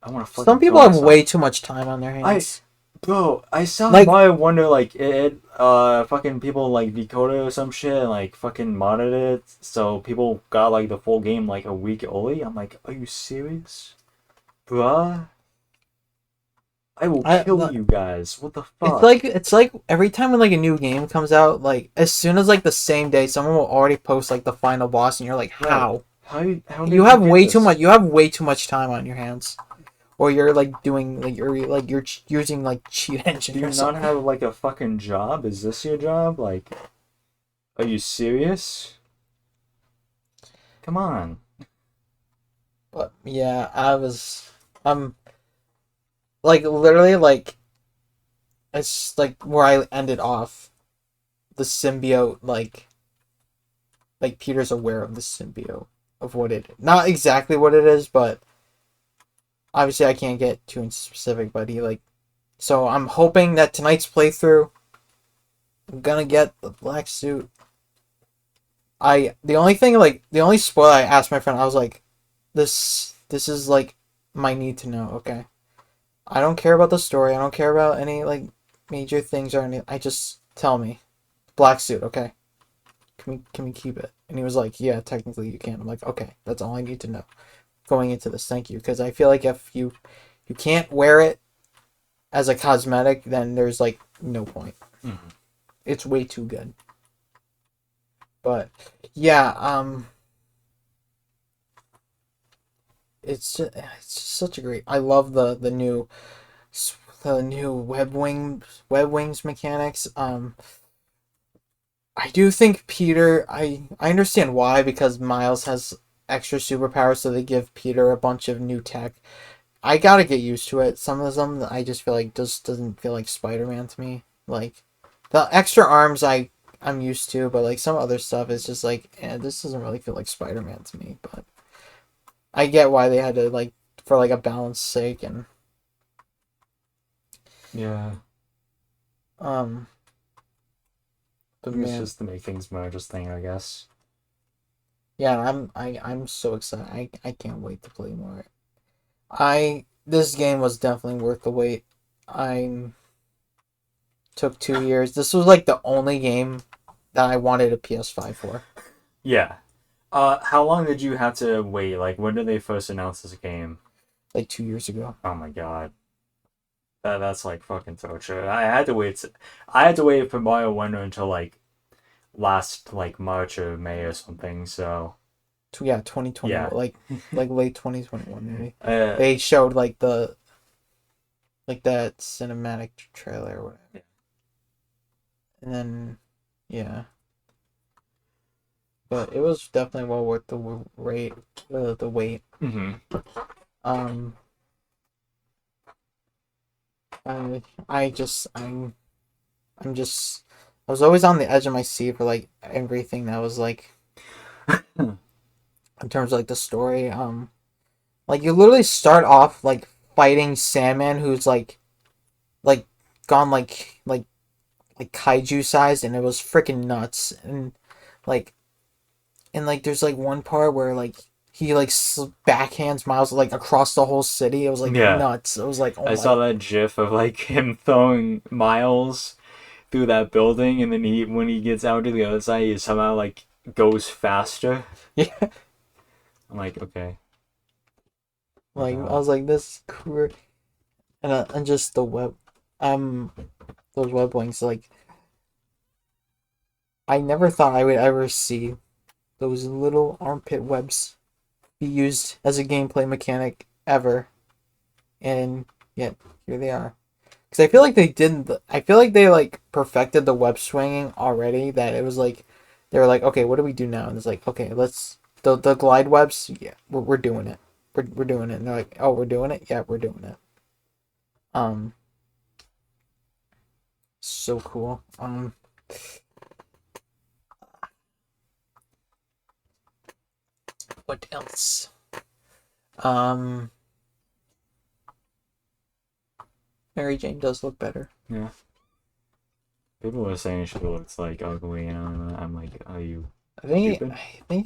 I want to. Some people have way too much time on their hands. Bro, I saw like, My Wonder like fucking people like decoded or some shit and like fucking modded it, so people got like the full game like a week early. I'm like, are you serious, bruh? I will kill you guys. What the fuck? It's like every time when like a new game comes out, like as soon as like the same day, someone will already post like the final boss, and you're like, how? Right. How you have way too much. You have way too much time on your hands, or you're like doing like you're using like cheat engine. Do you not have like a fucking job? Is this your job? Like, are you serious? Come on. But yeah, I'm like literally like it's like where I ended off. The symbiote like Peter's aware of the symbiote of what it not exactly what it is, but obviously I can't get too specific, but he like so I'm hoping that tonight's playthrough I'm gonna get the black suit. The only spoiler I asked my friend, I was like, this is like my need to know, okay? I don't care about the story, I don't care about any like major things or anything. I just tell me. Black suit, okay. Can we keep it? And he was like, yeah, technically you can. I'm like, okay, that's all I need to know going into this. Thank you, because I feel like if you can't wear it as a cosmetic, then there's like no point. Mm-hmm. It's way too good. But yeah, it's just such a great. I love the new web wings mechanics. I do think Peter. I understand why, because Miles has extra superpowers, so they give Peter a bunch of new tech. I gotta get used to it. Some of them I just feel like just doesn't feel like Spider-Man to me. Like the extra arms I'm used to, but like some other stuff is just like, this doesn't really feel like Spider-Man to me. But I get why they had to like for like a balance sake and yeah. But it's just to make things more interesting, I guess. Yeah, I'm so excited. I can't wait to play more. This game was definitely worth the wait. I took 2 years. This was like the only game that I wanted a PS5 for. Yeah. How long did you have to wait? Like, when did they first announce this game? Like 2 years ago. Oh my god. That's like fucking torture. I had to wait. I had to wait for Mario Wonder until like last like March or May or something. So. Yeah, 2020. Yeah. Like late 2021 maybe. They showed like that cinematic trailer or whatever. Yeah. And then, yeah. But it was definitely well worth the wait. Mm-hmm. I was always on the edge of my seat for like everything that was like in terms of like the story. Like you literally start off like fighting Sandman, who's like gone like kaiju sized, and it was freaking nuts. And like there's like one part where like he like backhands Miles like across the whole city. It was like nuts. It was like, oh I saw that GIF of like him throwing Miles through that building, and then when he gets out to the other side, he somehow like goes faster. Yeah. I'm like, okay. Like I was like, this is cool, and just the web, those web wings. Like, I never thought I would ever see those little armpit webs be used as a gameplay mechanic ever, and yet here they are. Because I feel like they didn't. I feel like they like perfected the web swinging already. That it was like they were like, okay, what do we do now? And it's like, okay, let's the glide webs. Yeah, we're doing it. We're doing it. And they're like, oh, we're doing it. Yeah, we're doing it. So cool. What else? Mary Jane does look better. Yeah. People were saying she looks like ugly, and I'm like, are you? I think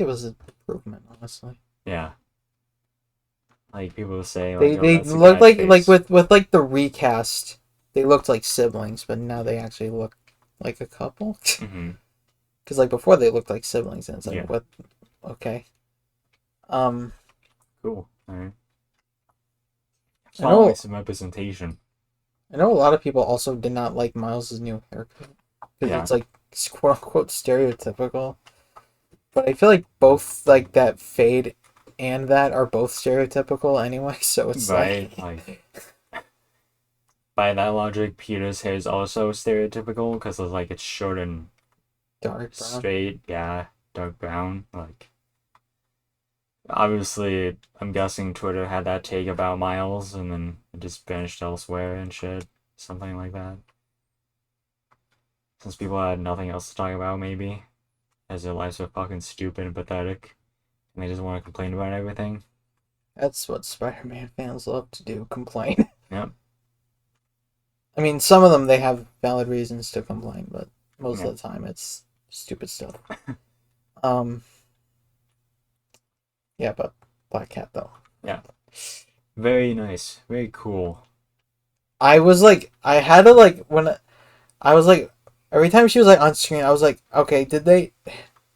it was an improvement, honestly. Yeah. Like people say, like they look like with like the recast, they looked like siblings, but now they actually look like a couple. Mm-hmm. Because like before they looked like siblings, and it's like what? Okay. Cool. All right. Finally, some representation. I know a lot of people also did not like Miles' new haircut because it's like quote unquote stereotypical. But I feel like both like that fade and that are both stereotypical anyway, so it's like by that logic, Peter's hair is also stereotypical because it's like it's short and dark brown. Straight, yeah, dark brown. Like obviously, I'm guessing Twitter had that take about Miles, and then it just vanished elsewhere and shit, something like that. Since people had nothing else to talk about, maybe, as their lives are fucking stupid and pathetic, and they just want to complain about everything. That's what Spider-Man fans love to do, complain. Yep. I mean, some of them, they have valid reasons to complain, but most of the time it's stupid stuff. Yeah, but Black Cat, though. Yeah. Very nice. Very cool. I was like, I had to like, when I was like, every time she was like on screen, I was like, okay, did they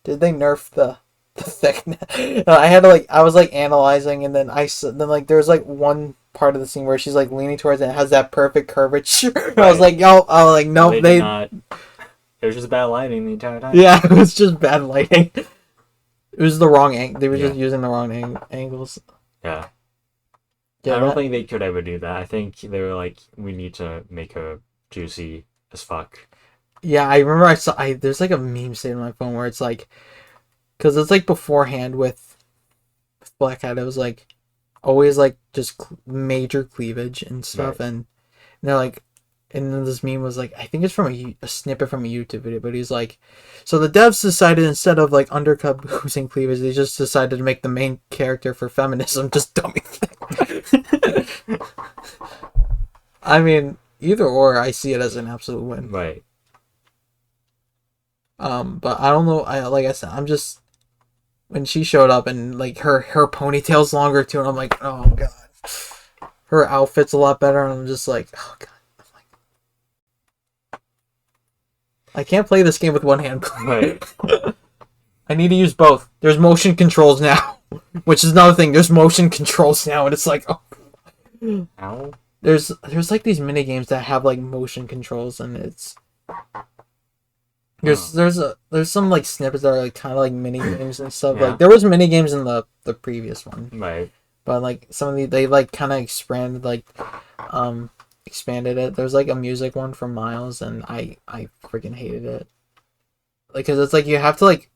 nerf the thickness? I had to like, I was like analyzing, and then like there's like one part of the scene where she's like leaning towards it and it has that perfect curvature. Right. I was like, yo, I was like, nope, they did not. It was just bad lighting the entire time. Yeah, it was just bad lighting. It was the wrong angle. They were just using the wrong angles. Yeah. I don't think they could ever do that. I think they were like, we need to make her juicy as fuck. Yeah, I remember there's like a meme saved on my phone where it's like, because it's like beforehand with Black Cat, it was like always like just major cleavage and stuff, right. And they're like, and then this meme was like, I think it's from a snippet from a YouTube video, but he's like, so the devs decided instead of like undercut boobs and cleavage, they just decided to make the main character for feminism just dummy thing. I mean, either or, I see it as an absolute win. Right. But I don't know. Like I said, I'm just, when she showed up and like her ponytail's longer too, and I'm like, oh god, her outfit's a lot better, and I'm just like, oh god. I can't play this game with one hand. Right. I need to use both. There's motion controls now, which is another thing. There's motion controls now, and it's like, oh. Ow. There's like these mini games that have like motion controls, and it's there's some like snippets that are like kind of like mini games and stuff. Yeah. Like there was mini games in the previous one, right? But like some of they like kind of expanded it. There's like a music one from Miles, and I freaking hated it. Like, cause it's like you have to like,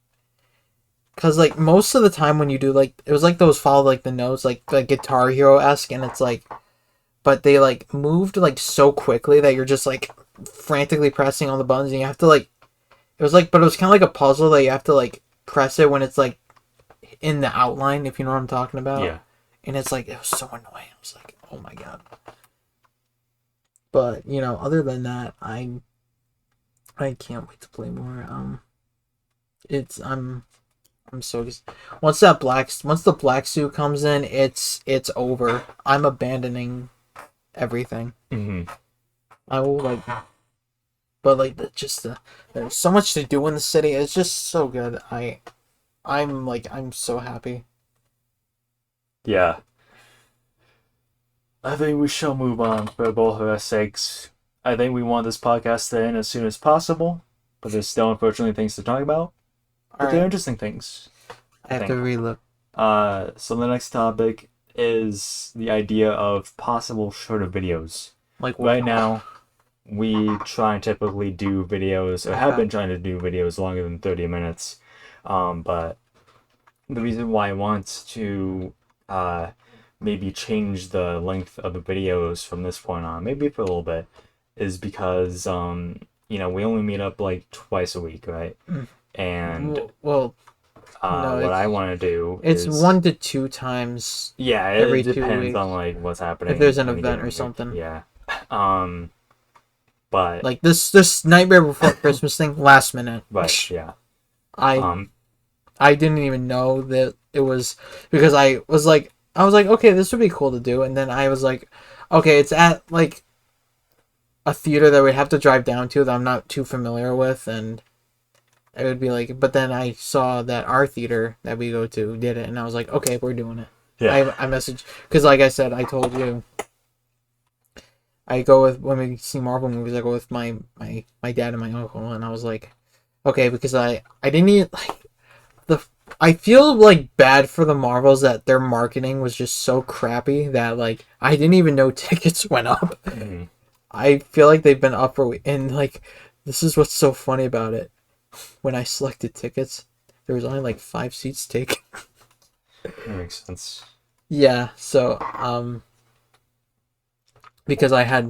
cause like most of the time when you do like, it was like those follow like the notes like Guitar Hero-esque, and it's like, but they like moved like so quickly that you're just like frantically pressing on the buttons, and you have to like, it was like, but it was kind of like a puzzle that you have to like press it when it's like in the outline, if you know what I'm talking about. Yeah. And it's like, it was so annoying. I was like, oh my god. But, you know, other than that, I can't wait to play more. I'm so just, once the black suit comes in, it's over. I'm abandoning everything. Mm-hmm. I will like, but like there's so much to do in the city. It's just so good. I'm so happy. Yeah. I think we shall move on for both of our sakes. I think we want this podcast to end as soon as possible, but there's still unfortunately things to talk about. But they're interesting things. I have to relook. So the next topic is the idea of possible shorter videos. Like what? Right now, we try and typically do videos, or have been trying to do videos longer than 30 minutes. But the reason why I want to maybe change the length of the videos from this point on, maybe for a little bit, is because we only meet up like twice a week, right? And no, what I want to do is 1 to 2 times. Yeah, every it depends 2 weeks. on like what's happening. If there's an event or something. Yeah. But like this Nightmare Before Christmas thing, last minute. Right. Yeah. I didn't even know that it was, because I was like, okay, this would be cool to do, and then I was like, okay, it's at like a theater that we'd have to drive down to that I'm not too familiar with, and it would be like, but then I saw that our theater that we go to did it, and I was like, okay, we're doing it. Yeah. I messaged, because like I said, I told you I go with when we see Marvel movies. I go with my dad and my uncle, and I was like, okay, because I didn't even like the. I feel like bad for the Marvels that their marketing was just so crappy that like I didn't even know tickets went up. Mm-hmm. I feel like they've been up for and like this is what's so funny about it. When I selected tickets, there was only like 5 seats taken. That makes sense. Yeah, so because I had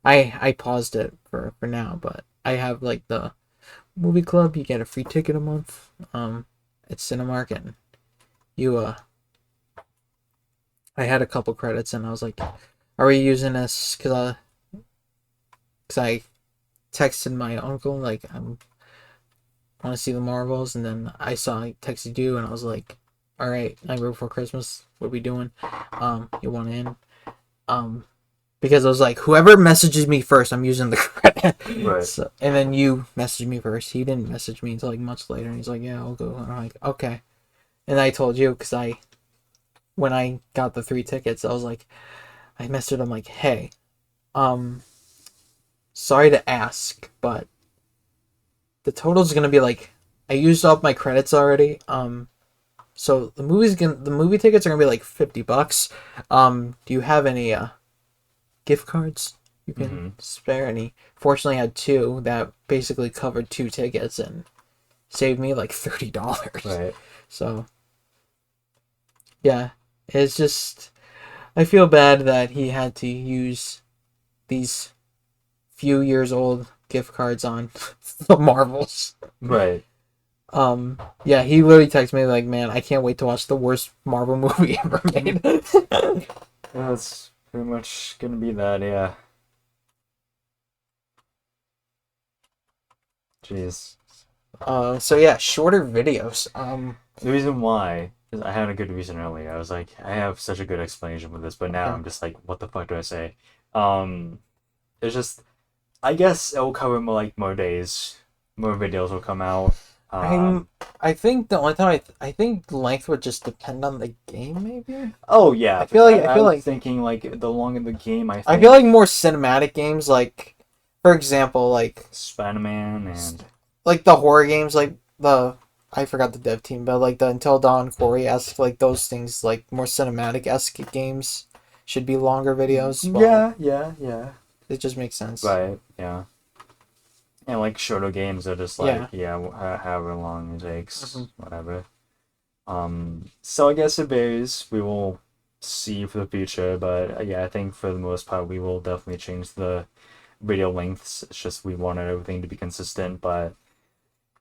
I paused it for now, but I have like the movie club. You get a free ticket a month. At Cinemark, and you I had a couple credits, and I was like, "Are we using this?" Cause I texted my uncle like I want to see the Marvels, and then I texted you, and I was like, "All right, Nightmare Before Christmas. What are we doing? You want in?" Because I was like, whoever messages me first, I'm using the credit. Right. So, and then you messaged me first. He didn't message me until like much later, and he's like, "Yeah, I'll go." And I'm like, "Okay." And I told you because when I got the 3 tickets, I was like, I messaged him like, "Hey, um, sorry to ask, but the total's gonna be like, I used up my credits already. So the movie tickets are gonna be like $50. Do you have any gift cards you can spare?" And he fortunately had 2 that basically covered 2 tickets and saved me like $30. Right. So yeah, it's just I feel bad that he had to use these few years old gift cards on the Marvels. Right. Yeah, he literally texted me like, "Man, I can't wait to watch the worst Marvel movie ever made." That's pretty much gonna be that, yeah. Jeez. So yeah, shorter videos. The reason why is I had a good reason earlier. I was like, I have such a good explanation for this, but now Okay. I'm just like, what the fuck do I say? Um, it's just, I guess it will cover more like more days, more videos will come out. I'm. I think the only time I think length would just depend on the game, maybe. Oh yeah, I feel was like thinking like the longer the game, I feel like more cinematic games, like for example, Spider-Man and like the horror games, like the I forgot the dev team, but like the Until Dawn, Quarry-esque, like those things, like more cinematic-esque games should be longer videos. Well, yeah. it just makes sense. Right, yeah. And like shorter games are just like however long it takes, whatever. So I guess it varies. We will see for the future, but yeah, I think for the most part we will definitely change the video lengths. It's just we wanted everything to be consistent, but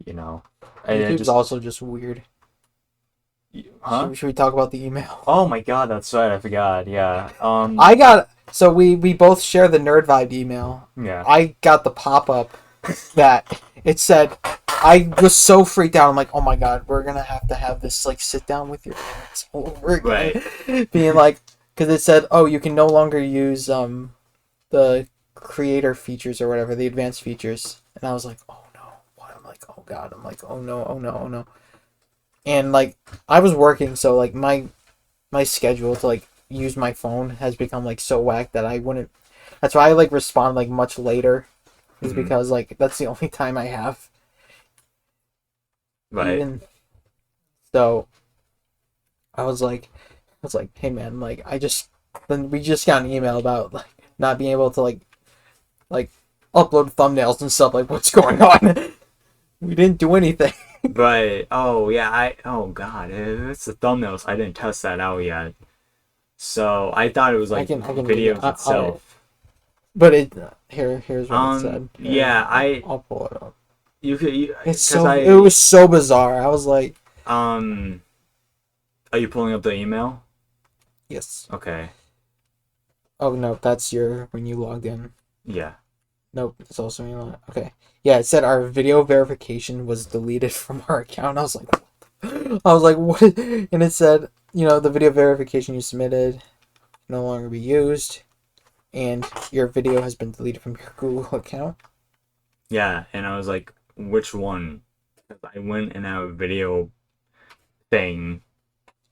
you know, YouTube's also just weird. Huh? Should we talk about the email? Oh my god, that's right. I forgot. Yeah. I got so we both share the NerdVibed email. Yeah. I got the pop up that it said. I was so freaked out. I'm like, oh my god, we're gonna have to have this like sit down with your parents all over again. Right. Being like, because it said, oh, you can no longer use the creator features or whatever, the advanced features, and I was like, oh no, what? I'm like, oh god, I'm like, oh no, oh no, oh no, and like I was working, so like my schedule to like use my phone has become like so whack that I wouldn't. That's why I like respond like much later, is because like that's the only time I have. Right. Even so, I was like, hey man, like then we just got an email about like not being able to like upload thumbnails and stuff. Like, what's going on? We didn't do anything. Right. Oh yeah. Oh god. It's the thumbnails. I didn't test that out yet. So I thought it was like videos itself. But here's what it said. Yeah. I'll pull it up. It was so bizarre. I was like, are you pulling up the email? Yes. Okay. Oh no, that's when you logged in. Yeah. Nope, it's also me. Okay. Yeah, it said our video verification was deleted from our account. I was like, what? And it said, the video verification you submitted can no longer be used, and your video has been deleted from your Google account. Yeah, and I was like, which one? I went in our video thing.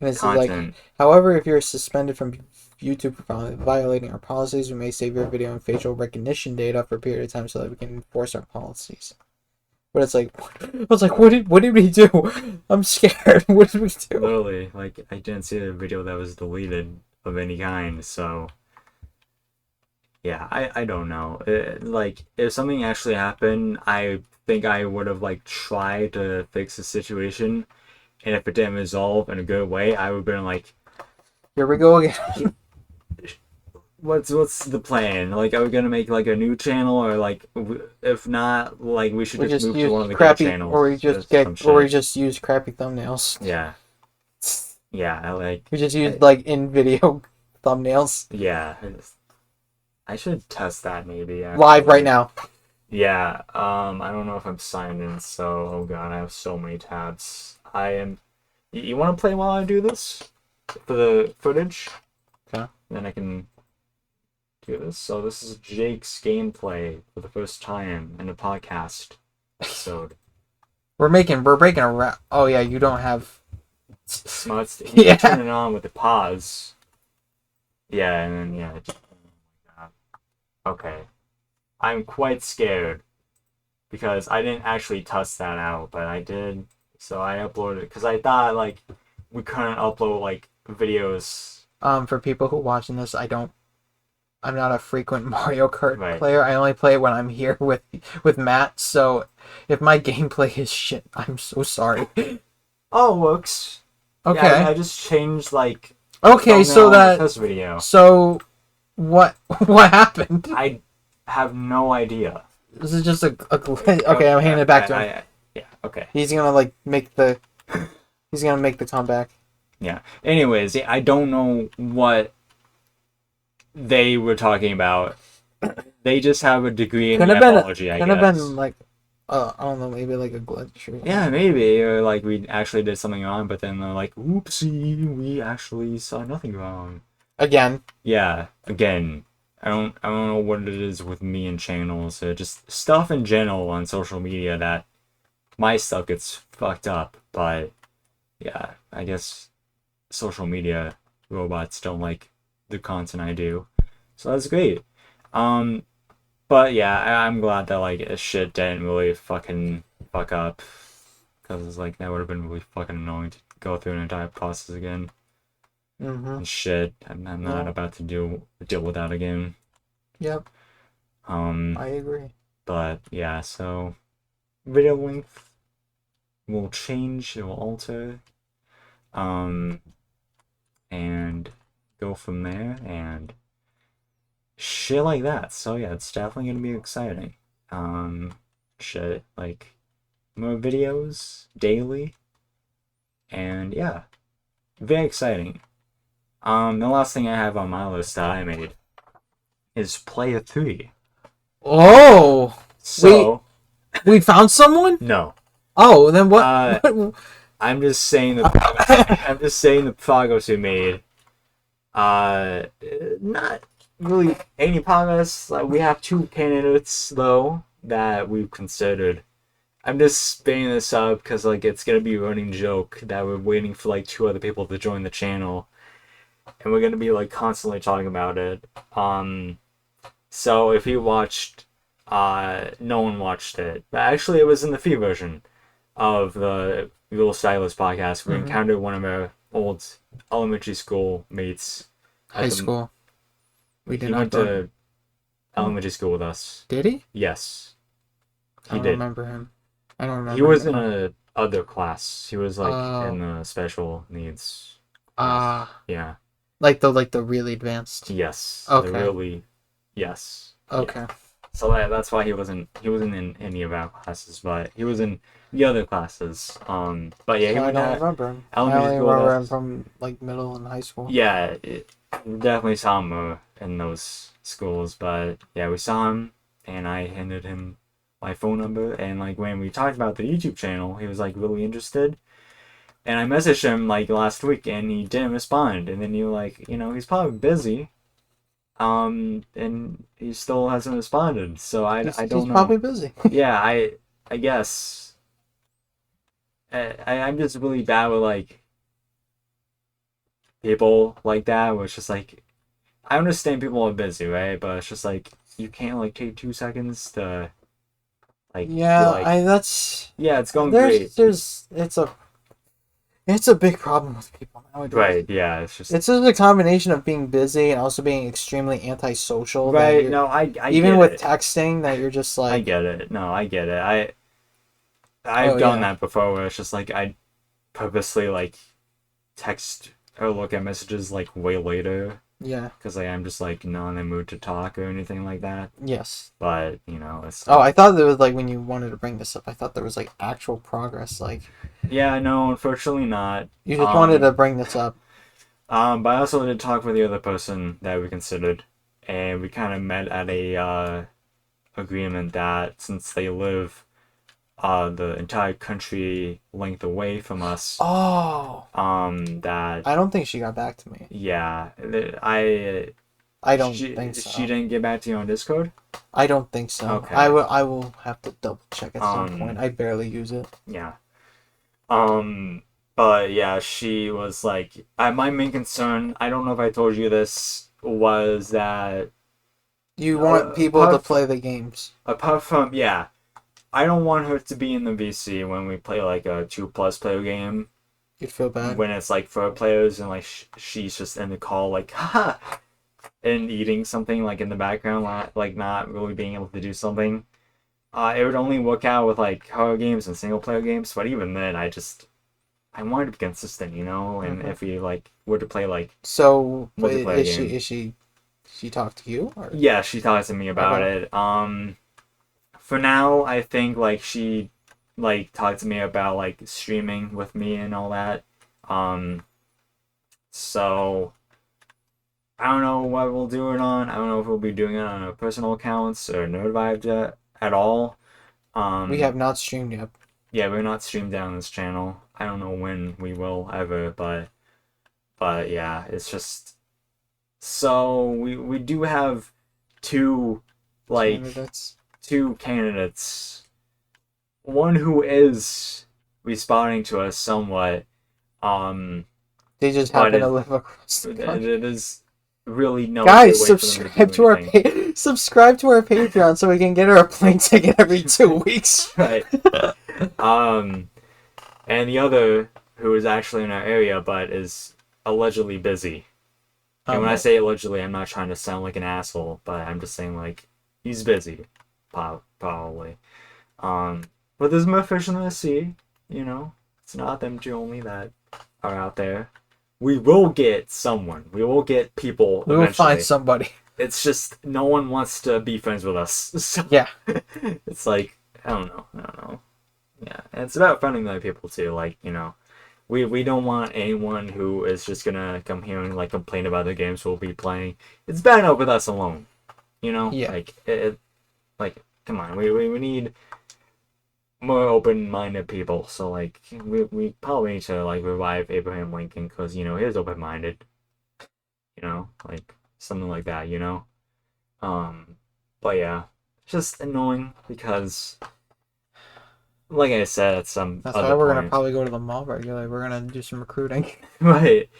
And it says like, however, if you're suspended from YouTube for violating our policies. We may save your video and facial recognition data for a period of time so that we can enforce our policies. But it's like, what did we do? I'm scared. What did we do? Literally, like, I didn't see a video that was deleted of any kind, so yeah, I don't know. Like, if something actually happened, I think I would have like tried to fix the situation, and if it didn't resolve in a good way, I would have been like, here we go again. What's the plan? Like, are we gonna make like a new channel, or like, if not, like we should just move to one of the crappy channels, or we just use crappy thumbnails. Yeah, yeah, like we just use like in video thumbnails. Yeah, I should test that maybe actually. Live right now. Yeah, I don't know if I'm signed in, so oh god, I have so many tabs. I am. You want to play while I do this for the footage? Okay. Then I can. This. So this is Jake's gameplay for the first time in a podcast episode. We're breaking a wrap. Oh yeah, you don't have smuts. Yeah. Turn it on with the pause. Yeah, and then okay. I'm quite scared because I didn't actually test that out, but I did. So I uploaded it because I thought like we couldn't upload like videos. For people who are watching this, I'm not a frequent Mario Kart player. I only play when I'm here with Matt. So if my gameplay is shit, I'm so sorry. Oh, it works. Okay. Yeah, I just changed like. Okay, so that this video. So what happened? I have no idea. This is just a glitch. Okay, I'm handing it back to him. Yeah. Okay. He's gonna like make the comeback. Yeah. Anyways, I don't know what they were talking about. They just have a degree in ethology, I guess. Could have been like, I don't know, maybe like a glitch. Yeah, maybe, or like we actually did something wrong, but then they're like, "Oopsie, we actually saw nothing wrong." Again. Yeah, again. I don't know what it is with me and channels. Just stuff in general on social media that my stuff gets fucked up. But yeah, I guess social media robots don't like the content I do, so that's great. But yeah, I'm glad that like shit didn't really fucking fuck up, because it's like that would have been really fucking annoying to go through an entire process again. And shit, I'm not about to deal with that again. Yep. I agree. But yeah, so video length will change, it will alter, and go from there and shit like that. So yeah, it's definitely gonna be exciting. Shit, like more videos daily, and yeah, very exciting. The last thing I have on my list that I made is Player 3. Oh! So... We found someone? No. Oh, then what? I'm just saying the progress we made. Not really any progress. We have 2 candidates, though, that we've considered. I'm just spinning this up because, like, it's gonna be a running joke that we're waiting for, like, 2 other people to join the channel. And we're gonna be like constantly talking about it. So if you watched, no one watched it, but actually it was in the free version of the Real Stylist podcast. We encountered one of our old elementary school mates. High school. He went to elementary school with us. Did he? Yes. I don't remember him. I don't remember. He was in a other class. He was like in the special needs. Yeah. Like the really advanced. Yes. Okay. Yes. Okay. Yeah. So that's why he wasn't in any of our classes, but he was in the other classes. But yeah, I don't remember him. I only remember him from like middle and high school. Yeah, definitely saw him in those schools, but yeah, we saw him, and I handed him my phone number, and like when we talked about the YouTube channel, he was like really interested. And I messaged him like last week, and he didn't respond. And then you like, he's probably busy. And he still hasn't responded. So I don't know. He's probably busy. Yeah, I guess. I'm just really bad with like people like that, where it's just like I understand people are busy, right? But it's just like you can't like take 2 seconds to like be Yeah, like, I that's yeah, it's going great. there's it's a big problem with people nowadays. Right? Yeah, it's just It's just a combination of being busy and also being extremely antisocial that right. you're No, I even get with it. texting that you're just I like, get it. No, I get it. I've oh done yeah, that before where it's just like I purposely like text or look at messages like way later yeah, because like I'm just like not in the mood to talk or anything like that. yes. But it's Oh, like I thought there was like when you wanted to bring this up, I thought there was like actual progress. Like yeah, no, unfortunately not. you just wanted to bring this up. But I also did talk with the other person that we considered, and we kind of met at a agreement that since they live the entire country length away from us, Oh, that I don't think she got back to me. yeah, I don't think she so. didn't get back to you on Discord. I don't think so. Okay. I will have to double check at some point. I barely use it. Yeah. Um, but yeah, she was like, my main concern, I don't know if I told you this, was that You want people to play the games. apart from, yeah, I don't want her to be in the VC when we play like a 2+ player game. You'd feel bad. When it's like 4 players and like she's just in the call, like, haha, and eating something like in the background, like not really being able to do something. It would only work out with like horror games and single player games, but even then, I wanted to be consistent, and if we like were to play like So, multiplayer game. She talked to you? Or? Yeah, she talked to me about it. For now, I think like she like talked to me about like streaming with me and all that. So I don't know what we'll do it on. I don't know if we'll be doing it on our personal accounts or NerdVibed at all. We have not streamed yet. Yeah, we're not streamed down this channel. I don't know when we will ever, but yeah, it's just so we do have two like Candidates. two candidates. One who is responding to us somewhat. They just happen to live across the country. It is really no. Guys, subscribe to our subscribe to our Patreon so we can get her a plane ticket every 2 weeks. Right. And the other who is actually in our area but is allegedly busy. And when I say allegedly, I'm not trying to sound like an asshole, but I'm just saying like he's busy, probably. But there's more fish in the sea. It's not them two only that are out there. We will get someone. We will get people. We will find somebody. It's just no one wants to be friends with us. So yeah. It's like I don't know. Yeah, and it's about finding other people too. Like we don't want anyone who is just gonna come here and like complain about the games we'll be playing. It's bad enough with us alone. Yeah. Like come on. We need more open-minded people. So like we probably need to like revive Abraham Lincoln because he is open-minded. Like something like that. But yeah, it's just annoying because, like I said, at some that's other why we're point, gonna probably go to the mall regularly. We're gonna do some recruiting. right.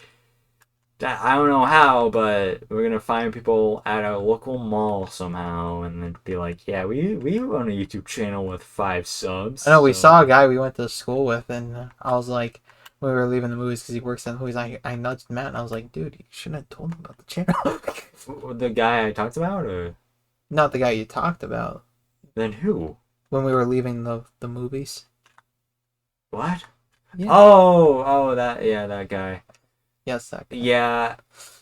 I don't know how, but we're gonna find people at our local mall somehow, and then be like, "Yeah, we run a YouTube channel with 5 subs." I know we saw a guy we went to school with, and I was like, when we were leaving the movies because he works in the movies, I nudged Matt, and I was like, "Dude, you shouldn't have told him about the channel." The guy I talked about, or not the guy you talked about? Then who? When we were leaving the movies. What? Yeah. Oh, that guy. Yes, that guy. Yeah,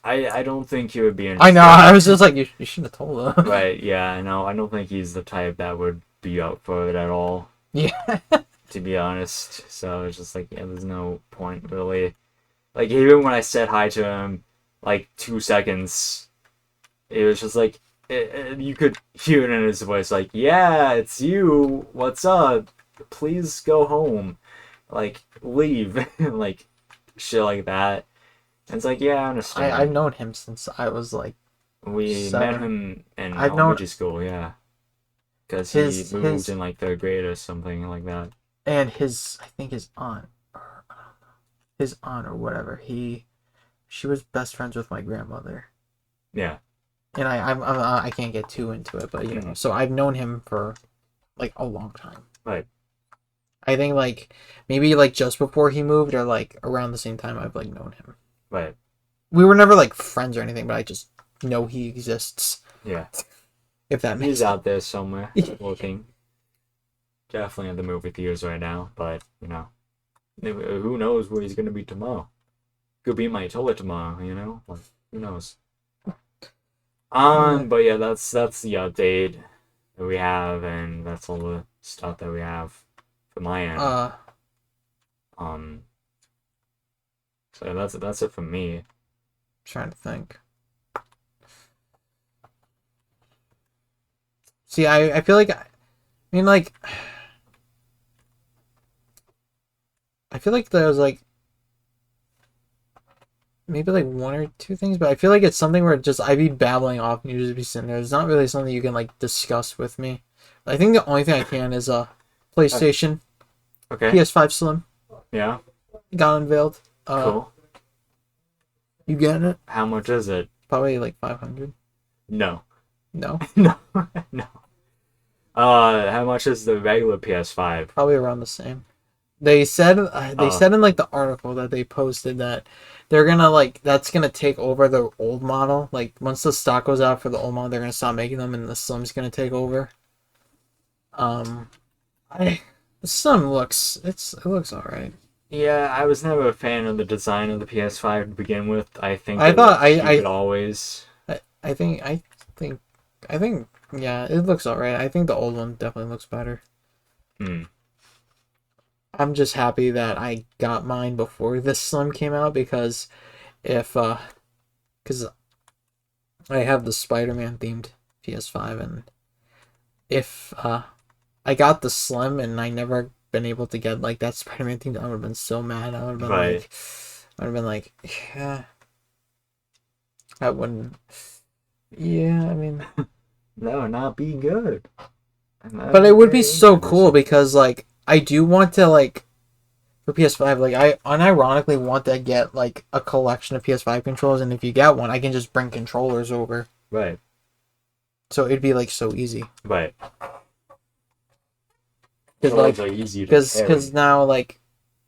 I don't think he would be interested. I know, I was just like, you shouldn't have told him. Right, yeah, no, I don't think he's the type that would be up for it at all. Yeah. To be honest. So it's just like, yeah, there's no point, really. Like, even when I said hi to him, like, 2 seconds, it was just like, you could hear it in his voice, like, yeah, it's you, what's up? Please go home. Like, leave. Like, shit like that. And it's like, yeah, I understand. I've known him since I was like we 7. met him in elementary school, yeah. Because he moved in like 3rd grade or something like that. And I think his aunt, or whatever, she was best friends with my grandmother. Yeah. And I can't get too into it, but you know, so I've known him for like a long time. Right. I think like maybe like just before he moved or like around the same time I've like known him. Right. We were never like friends or anything, but I just know he exists. Yeah. If that makes He's sense. out there somewhere looking. Definitely at the movie theaters right now, but you know, who knows where he's gonna be tomorrow? Could be in my toilet tomorrow, you know? Like, who knows? But yeah, that's the update that we have, and that's all the stuff that we have for my end. Um, so that's it for me. Trying to think. See, I feel like, I mean, like, I feel like there was like maybe like one or two things, but I feel like it's something where just I'd be babbling off and you just be sitting there. It's not really something you can like discuss with me. I think the only thing I can is PlayStation, Okay. PS5 Slim. Yeah. Got unveiled. Cool. You getting it? How much is it? Probably like 500. No. No. No. No. How much is the regular PS5? Probably around the same. They said in like the article that they posted that they're gonna like that's gonna take over the old model. Like once the stock goes out for the old model, they're gonna stop making them, and the Slim's gonna take over. The Slim looks it looks alright. Yeah, I was never a fan of the design of the PS5 to begin with. I think always. I think yeah, it looks alright. I think the old one definitely looks better. I'm just happy that I got mine before this Slim came out because because I have the Spider-Man themed PS5 and if I got the Slim and I never been able to get like that Spider-Man themed, I would have been so mad. I would have been like, yeah, I wouldn't. Yeah, I mean, that would not be good. But it would be so cool because like I do want to like for PS5 like I unironically want to get like a collection of PS5 controllers, and if you get one I can just bring controllers over. Right. So it'd be like so easy. Right. Because now like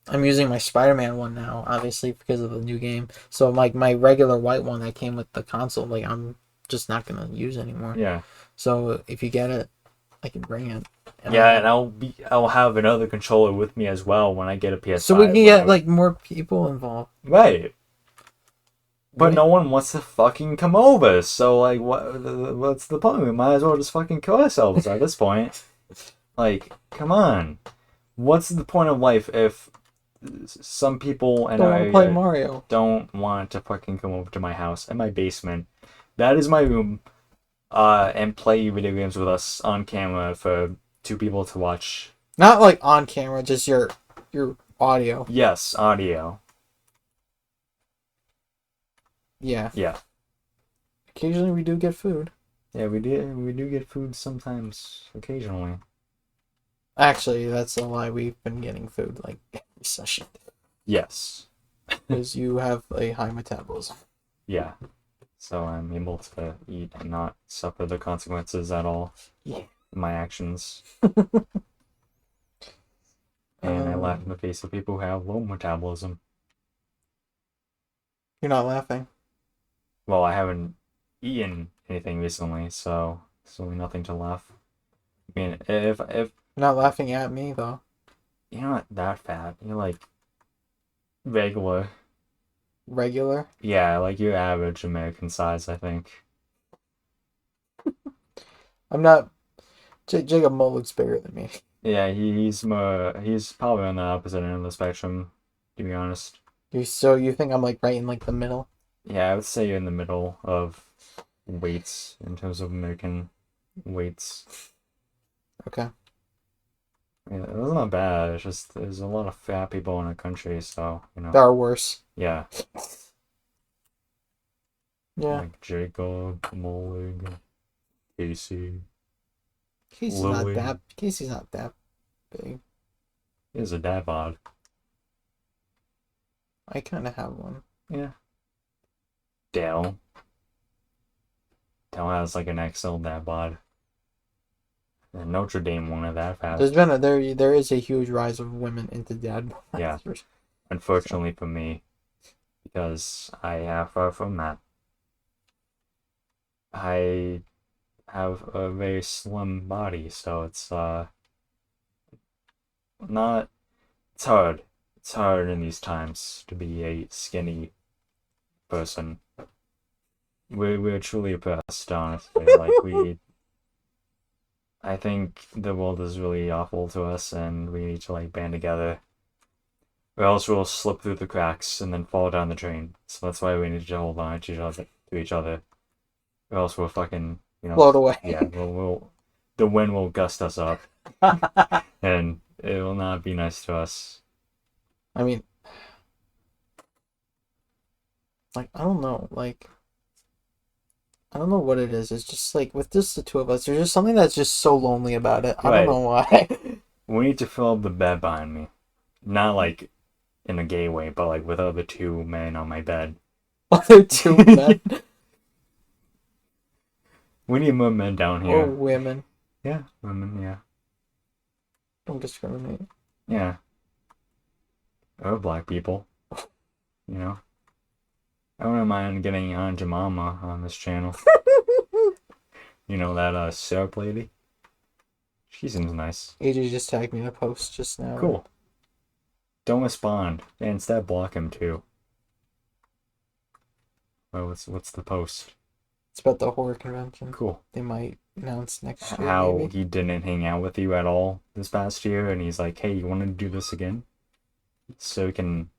I'm using my Spider-Man one now obviously because of the new game. So like my regular white one that came with the console like I'm just not gonna use anymore. Yeah. So if you get it, I can bring it. And I'll have another controller with me as well when I get a PS5. So we can get like more people involved. Right. But no one wants to fucking come over. So like what's the point? We might as well just fucking kill ourselves at this point. Like, come on. What's the point of life if some people and I play Mario don't want to fucking come over to my house and my basement? That is my room. And play video games with us on camera for two people to watch. Not like on camera, just your audio. Yes, audio. Yeah. Yeah. Occasionally we do get food. Yeah, we do get food sometimes, occasionally. Actually, that's a lie. We've been getting food like every session. Yes. Because you have a high metabolism. Yeah. So I'm able to eat and not suffer the consequences at all. Yeah. My actions. And I laugh in the face of people who have low metabolism. You're not laughing. Well, I haven't eaten anything recently, so there's really nothing to laugh. I mean, if you're not laughing at me though. You're not that fat. You're like regular. Regular? Yeah, like your average American size, I think. I'm not. Jacob Mo looks bigger than me. Yeah, he's probably on the opposite end of the spectrum, to be honest. So you think I'm like right in like the middle? Yeah, I would say you're in the middle of weights in terms of American weights. Okay. I mean, it's not bad. It's just there's a lot of fat people in our country, so you know. There are worse. Yeah. Yeah. Like Jacob, Molig, Casey. Casey's not that big. He's a dad bod. I kind of have one. Yeah. Dale. Tell has like an XL dad bod. And Notre Dame won it that fast. There is a huge rise of women into dad bods. Yeah. Unfortunately for me, because I have far from that. I have a very slim body, so it's not. It's hard. It's hard in these times to be a skinny person. We're truly oppressed, honestly. I think the world is really awful to us, and we need to like band together, or else we'll slip through the cracks and then fall down the drain. So that's why we need to hold on to each other, or else we'll fucking float away. Yeah, the wind will gust us up, and it will not be nice to us. I mean, like I don't know, I don't know what it is. It's just like with just the two of us, there's just something that's just so lonely about it. I don't know why. We need to fill up the bed behind me. Not like in a gay way, but like with other two men on my bed. Other two men? We need more men down here. Or women. Yeah, women, yeah. Don't discriminate. Yeah. Or black people. You know? I wouldn't mind getting Aunt Jemima on this channel. You know that syrup lady? She seems nice. AJ just tagged me in a post just now. Cool. Don't respond. And instead block him too. Well, what's the post? It's about the horror convention. Cool. They might announce next year. How maybe. He didn't hang out with you at all this past year, and he's like, "Hey, you want to do this again?" So we can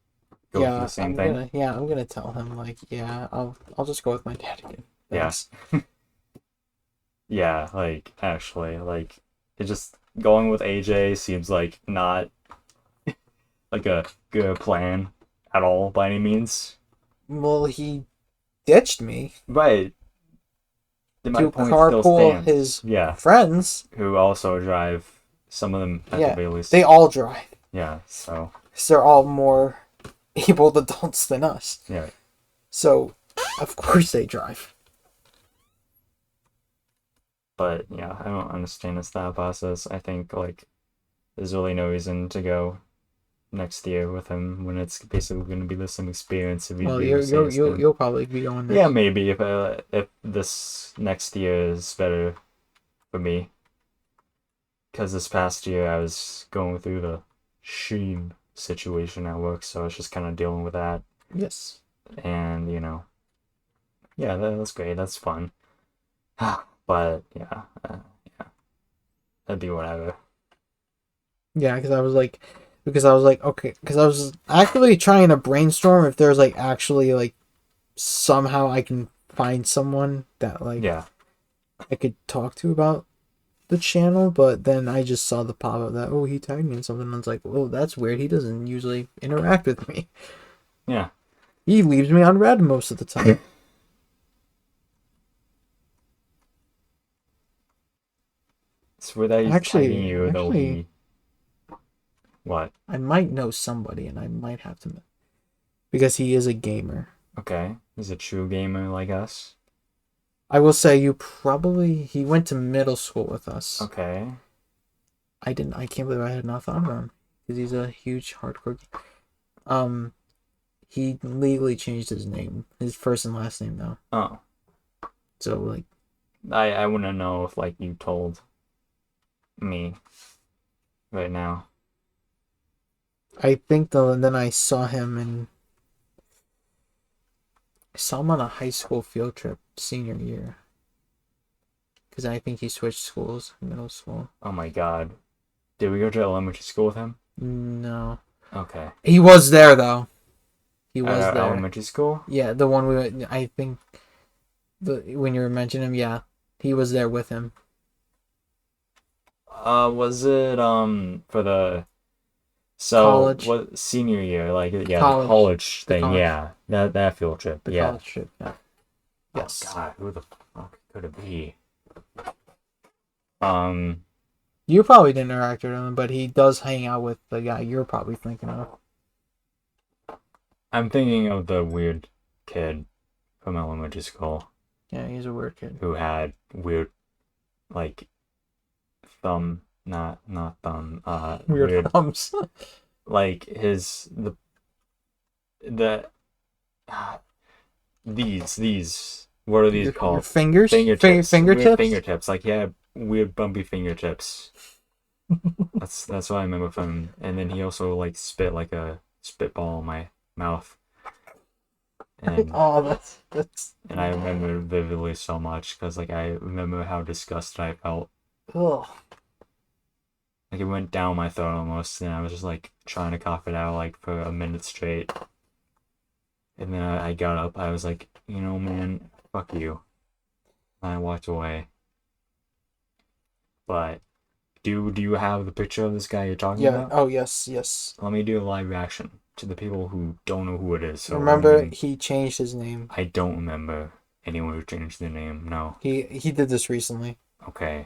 go through the same thing. I'm gonna tell him like, yeah, I'll just go with my dad again. Thanks. Yeah. Yeah, like actually, like it just going with AJ seems like not like a good plan at all by any means. Well, he ditched me. Right. To carpool his friends who also drive. Some of them at the very least. They all drive. Yeah, so they're all more able adults than us. Yeah. So of course they drive. But yeah, I don't understand the thought process. I think like there's really no reason to go next year with him when it's basically going to be the same experience. Well, you'll probably be on next. Yeah, maybe if this next year is better for me. Because this past year I was going through the Sheen situation at work, so I was just kind of dealing with that. Yes. And yeah, that's great. That's fun. But yeah, that'd be whatever. Yeah, because I was like, okay, because I was actually trying to brainstorm if there's like actually like somehow I can find someone that like I could talk to about the channel, but then I just saw the pop up that he tagged me in something, and I was like, oh, that's weird. He doesn't usually interact with me. Yeah, he leaves me on red most of the time. It's where that he's tagging you, though. What? I might know somebody, and I might have to, because he is a gamer. Okay, he's a true gamer like us. I will say he went to middle school with us. Okay. I can't believe I had not thought of him, because he's a huge hardcore gamer. He legally changed his name, his first and last name now. Oh. So like, I wouldn't know if like you told me right now. I think then I saw him on a high school field trip senior year, because I think he switched schools middle school. Oh my god, did we go to elementary school with him? No. Okay. He was there though. He was there. Elementary school? Yeah, the one I think when you were mentioning him, yeah, he was there with him. Was it for the college? What senior year? Like the college thing? College. Yeah, that field trip. The college trip. Yeah. Yes. Oh god, who the fuck could it be? You probably didn't interact with him, but he does hang out with the guy you're probably thinking of. I'm thinking of the weird kid from elementary school. Yeah, he's a weird kid. Who had weird, like, not thumb, weird thumbs. Like the these what are these called? Your fingers? Fingertips. Fingertips? Weird fingertips. Like, yeah, weird bumpy fingertips. That's what I remember from him. And then he also like spit like a spitball in my mouth. And that's. And I remember vividly so much because like I remember how disgusted I felt. Ugh. Like it went down my throat almost, and I was just like trying to cough it out like for a minute straight. And then I got up. I was like, you know, man, fuck you. And I walked away. But do you have the picture of this guy you're talking about? Oh yes. Let me do a live reaction to the people who don't know who it is. So remember, he changed his name. I don't remember anyone who changed their name. No. He did this recently. Okay.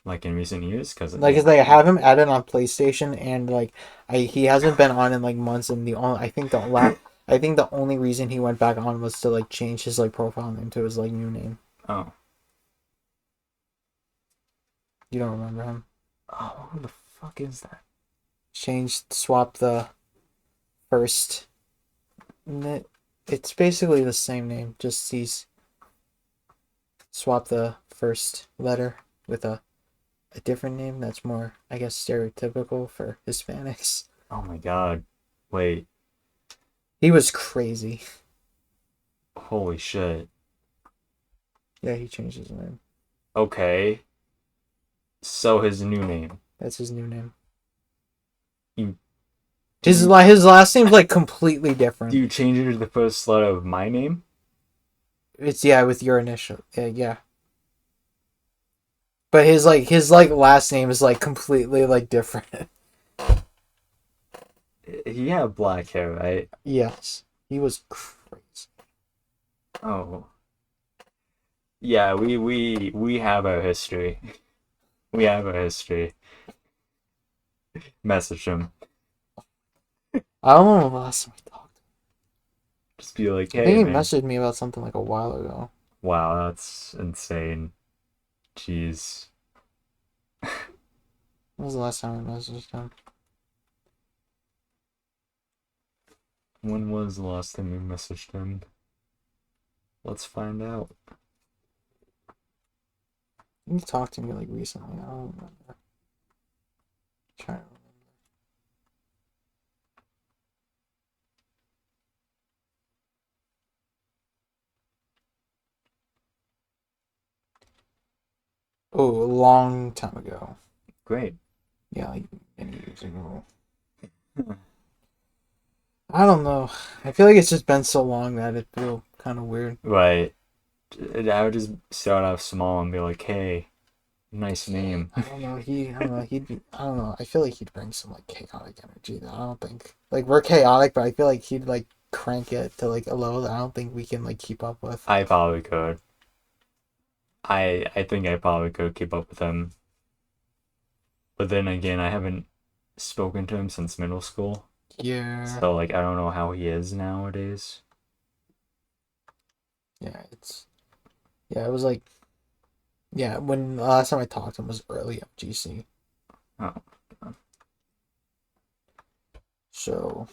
Like in recent years, because like I have him added on PlayStation, and like he hasn't been on in like months, and I think the only reason he went back on was to like change his like profile name to his like new name. Oh. You don't remember him? Oh, who the fuck is that? Swap the first. It's basically the same name, just he's swap the first letter with a different name that's more, I guess, stereotypical for Hispanics. Oh my god. Wait. He was crazy. Holy shit. Yeah, he changed his name. Okay. So his new name. That's his new name. You... His last name's like completely different. Do you change it to the first letter of my name? It's with your initial. Yeah. But his last name is like completely like different. He had black hair, right? Yes. He was crazy. Oh. Yeah, we have our history. We have our history. Message him. I don't know the last time we talked. Just be like, hey, I think he man. messaged me about something like a while ago. Wow, that's insane. Jeez. When was the last time I messaged him? When was the last time you messaged him? Let's find out. He talked to me like recently. I don't remember. I'm trying to remember. Oh, a long time ago. Great. Yeah, like many years ago. I don't know. I feel like it's just been so long that it feels kind of weird. Right. I would just start off small and be like, hey, nice name. I don't know. I don't know. I feel like he'd bring some like chaotic energy that I don't think, like, we're chaotic, but I feel like he'd like crank it to like a level that I don't think we can like keep up with. I probably could. I think I probably could keep up with him. But then again, I haven't spoken to him since middle school. Yeah. So like I don't know how he is nowadays. Yeah, it was like, yeah, when the last time I talked to him was early FGC. Oh. So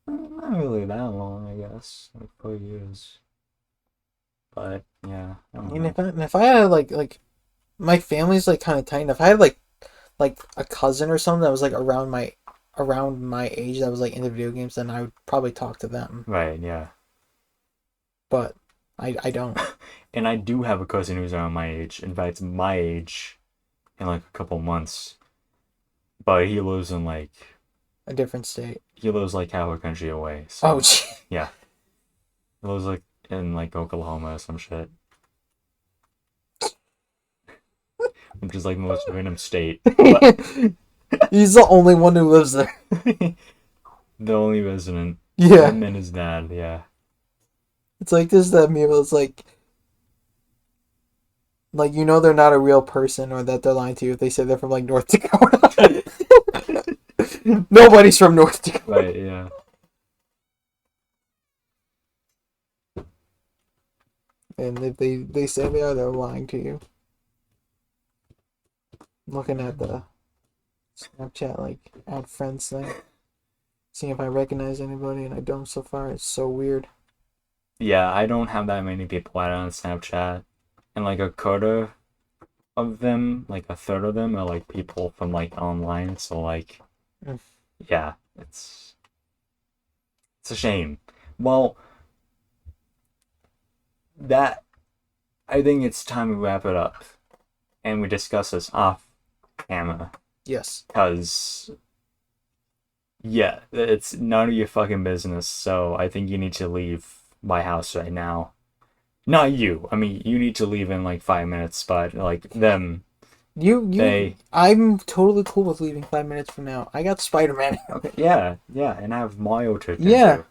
not really that long, I guess. Like 4 years. But yeah, I don't know. if I had like my family's like kind of tight. If I had like a cousin or something that was like around my age that was like into video games, then I would probably talk to them. Right, yeah. But I don't. And I do have a cousin who's around my age. In fact, my age in like a couple months. But he lives in like a different state. He lives like half a country away. So, oh, gee. Yeah. He lives like in like Oklahoma or some shit. Which is like the most random state. But... He's the only one who lives there. The only resident. Yeah. Him and his dad, yeah. It's like this that meme. It's like you know they're not a real person, or that they're lying to you if they say they're from like North Dakota. Nobody's from North Dakota. Right, yeah. And if they say they are, they're lying to you. Looking at the Snapchat, like, add friends thing. Seeing if I recognize anybody, and I don't so far. It's so weird. Yeah, I don't have that many people added on Snapchat. And, like, a quarter of them, like, a third of them are, like, people from, like, online. So, like, yeah, it's a shame. Well, I think it's time we wrap it up. And we discuss this off camera. Yes. Because, yeah, it's none of your fucking business. So I think you need to leave my house right now. Not you. I mean, you need to leave in like 5 minutes, but like them. I'm totally cool with leaving 5 minutes from now. I got Spider-Man. Okay, yeah, and I have Mario to yeah.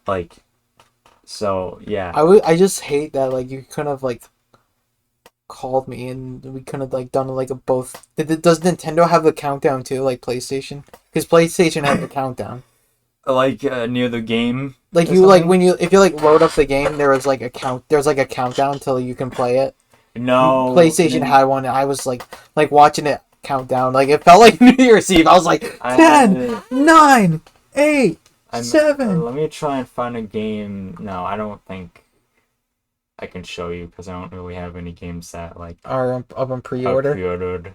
Like, so yeah. I just hate that like you couldn't have like called me and we couldn't have like done like a both. Does Nintendo have the countdown too, like PlayStation? Because PlayStation has the countdown. Like near the game. Like you something? Like if you like load up the game, there's like a countdown until you can play it. No. PlayStation had one, and I was like watching it count down. Like it felt like New Year's Eve. I was like 10, 9, 8, 7. Let me try and find a game. No, I don't think I can show you because I don't really have any games that like are up on pre-order. Pre-ordered.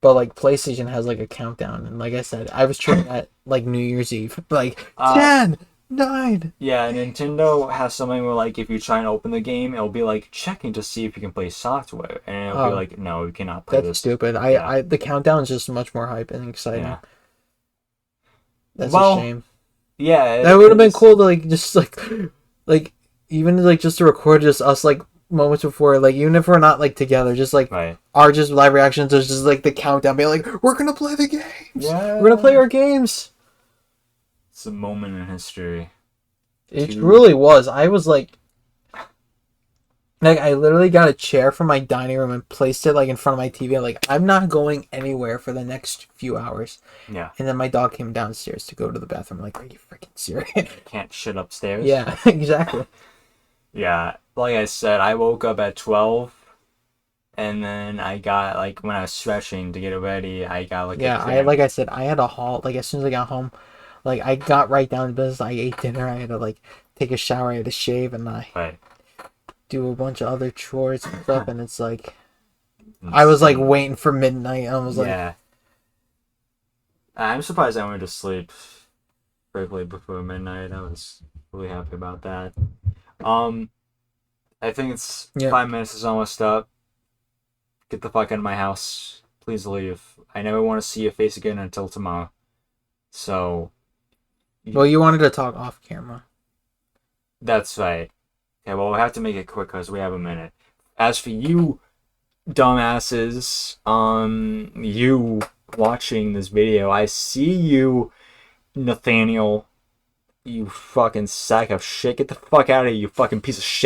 But like PlayStation has like a countdown, and like I said, I was treating that like New Year's Eve, like 10, 9. Yeah, Nintendo has something where like if you try and open the game, it'll be like checking to see if you can play software, and it'll be like, no, you cannot play this. That's stupid. I the countdown is just much more hype and exciting. Yeah. That's a shame. Yeah, that would have been cool to like just like even like just to record just us like moments before, like even if we're not like together, just like our just live reactions is just like the countdown, being like, we're gonna play the games. Yeah, we're gonna play our games. It's a moment in history. It really was. I was like I literally got a chair from my dining room and placed it like in front of my TV. Like I'm not going anywhere for the next few hours. Yeah. And then my dog came downstairs to go to the bathroom. I'm like, are you freaking serious? Can't shit upstairs. Yeah, exactly. Yeah, like I said, I woke up at 12, and then I got like when I was stretching to get it ready, I got like like I said, I had a halt. Like as soon as I got home, like I got right down to business. I ate dinner. I had to like take a shower. I had to shave, and I do a bunch of other chores and stuff. And it's like I was like waiting for midnight. I was like, I'm surprised I went to sleep briefly before midnight. I was really happy about that. I think it's 5 minutes is almost up. Get the fuck out of my house. Please leave. I never want to see your face again until tomorrow. So. Well, you wanted to talk off camera. That's right. Okay, well, we'll have to make it quick because we have a minute. As for you, dumbasses, you watching this video, I see you, Nathaniel. You fucking sack of shit. Get the fuck out of here, you fucking piece of shit.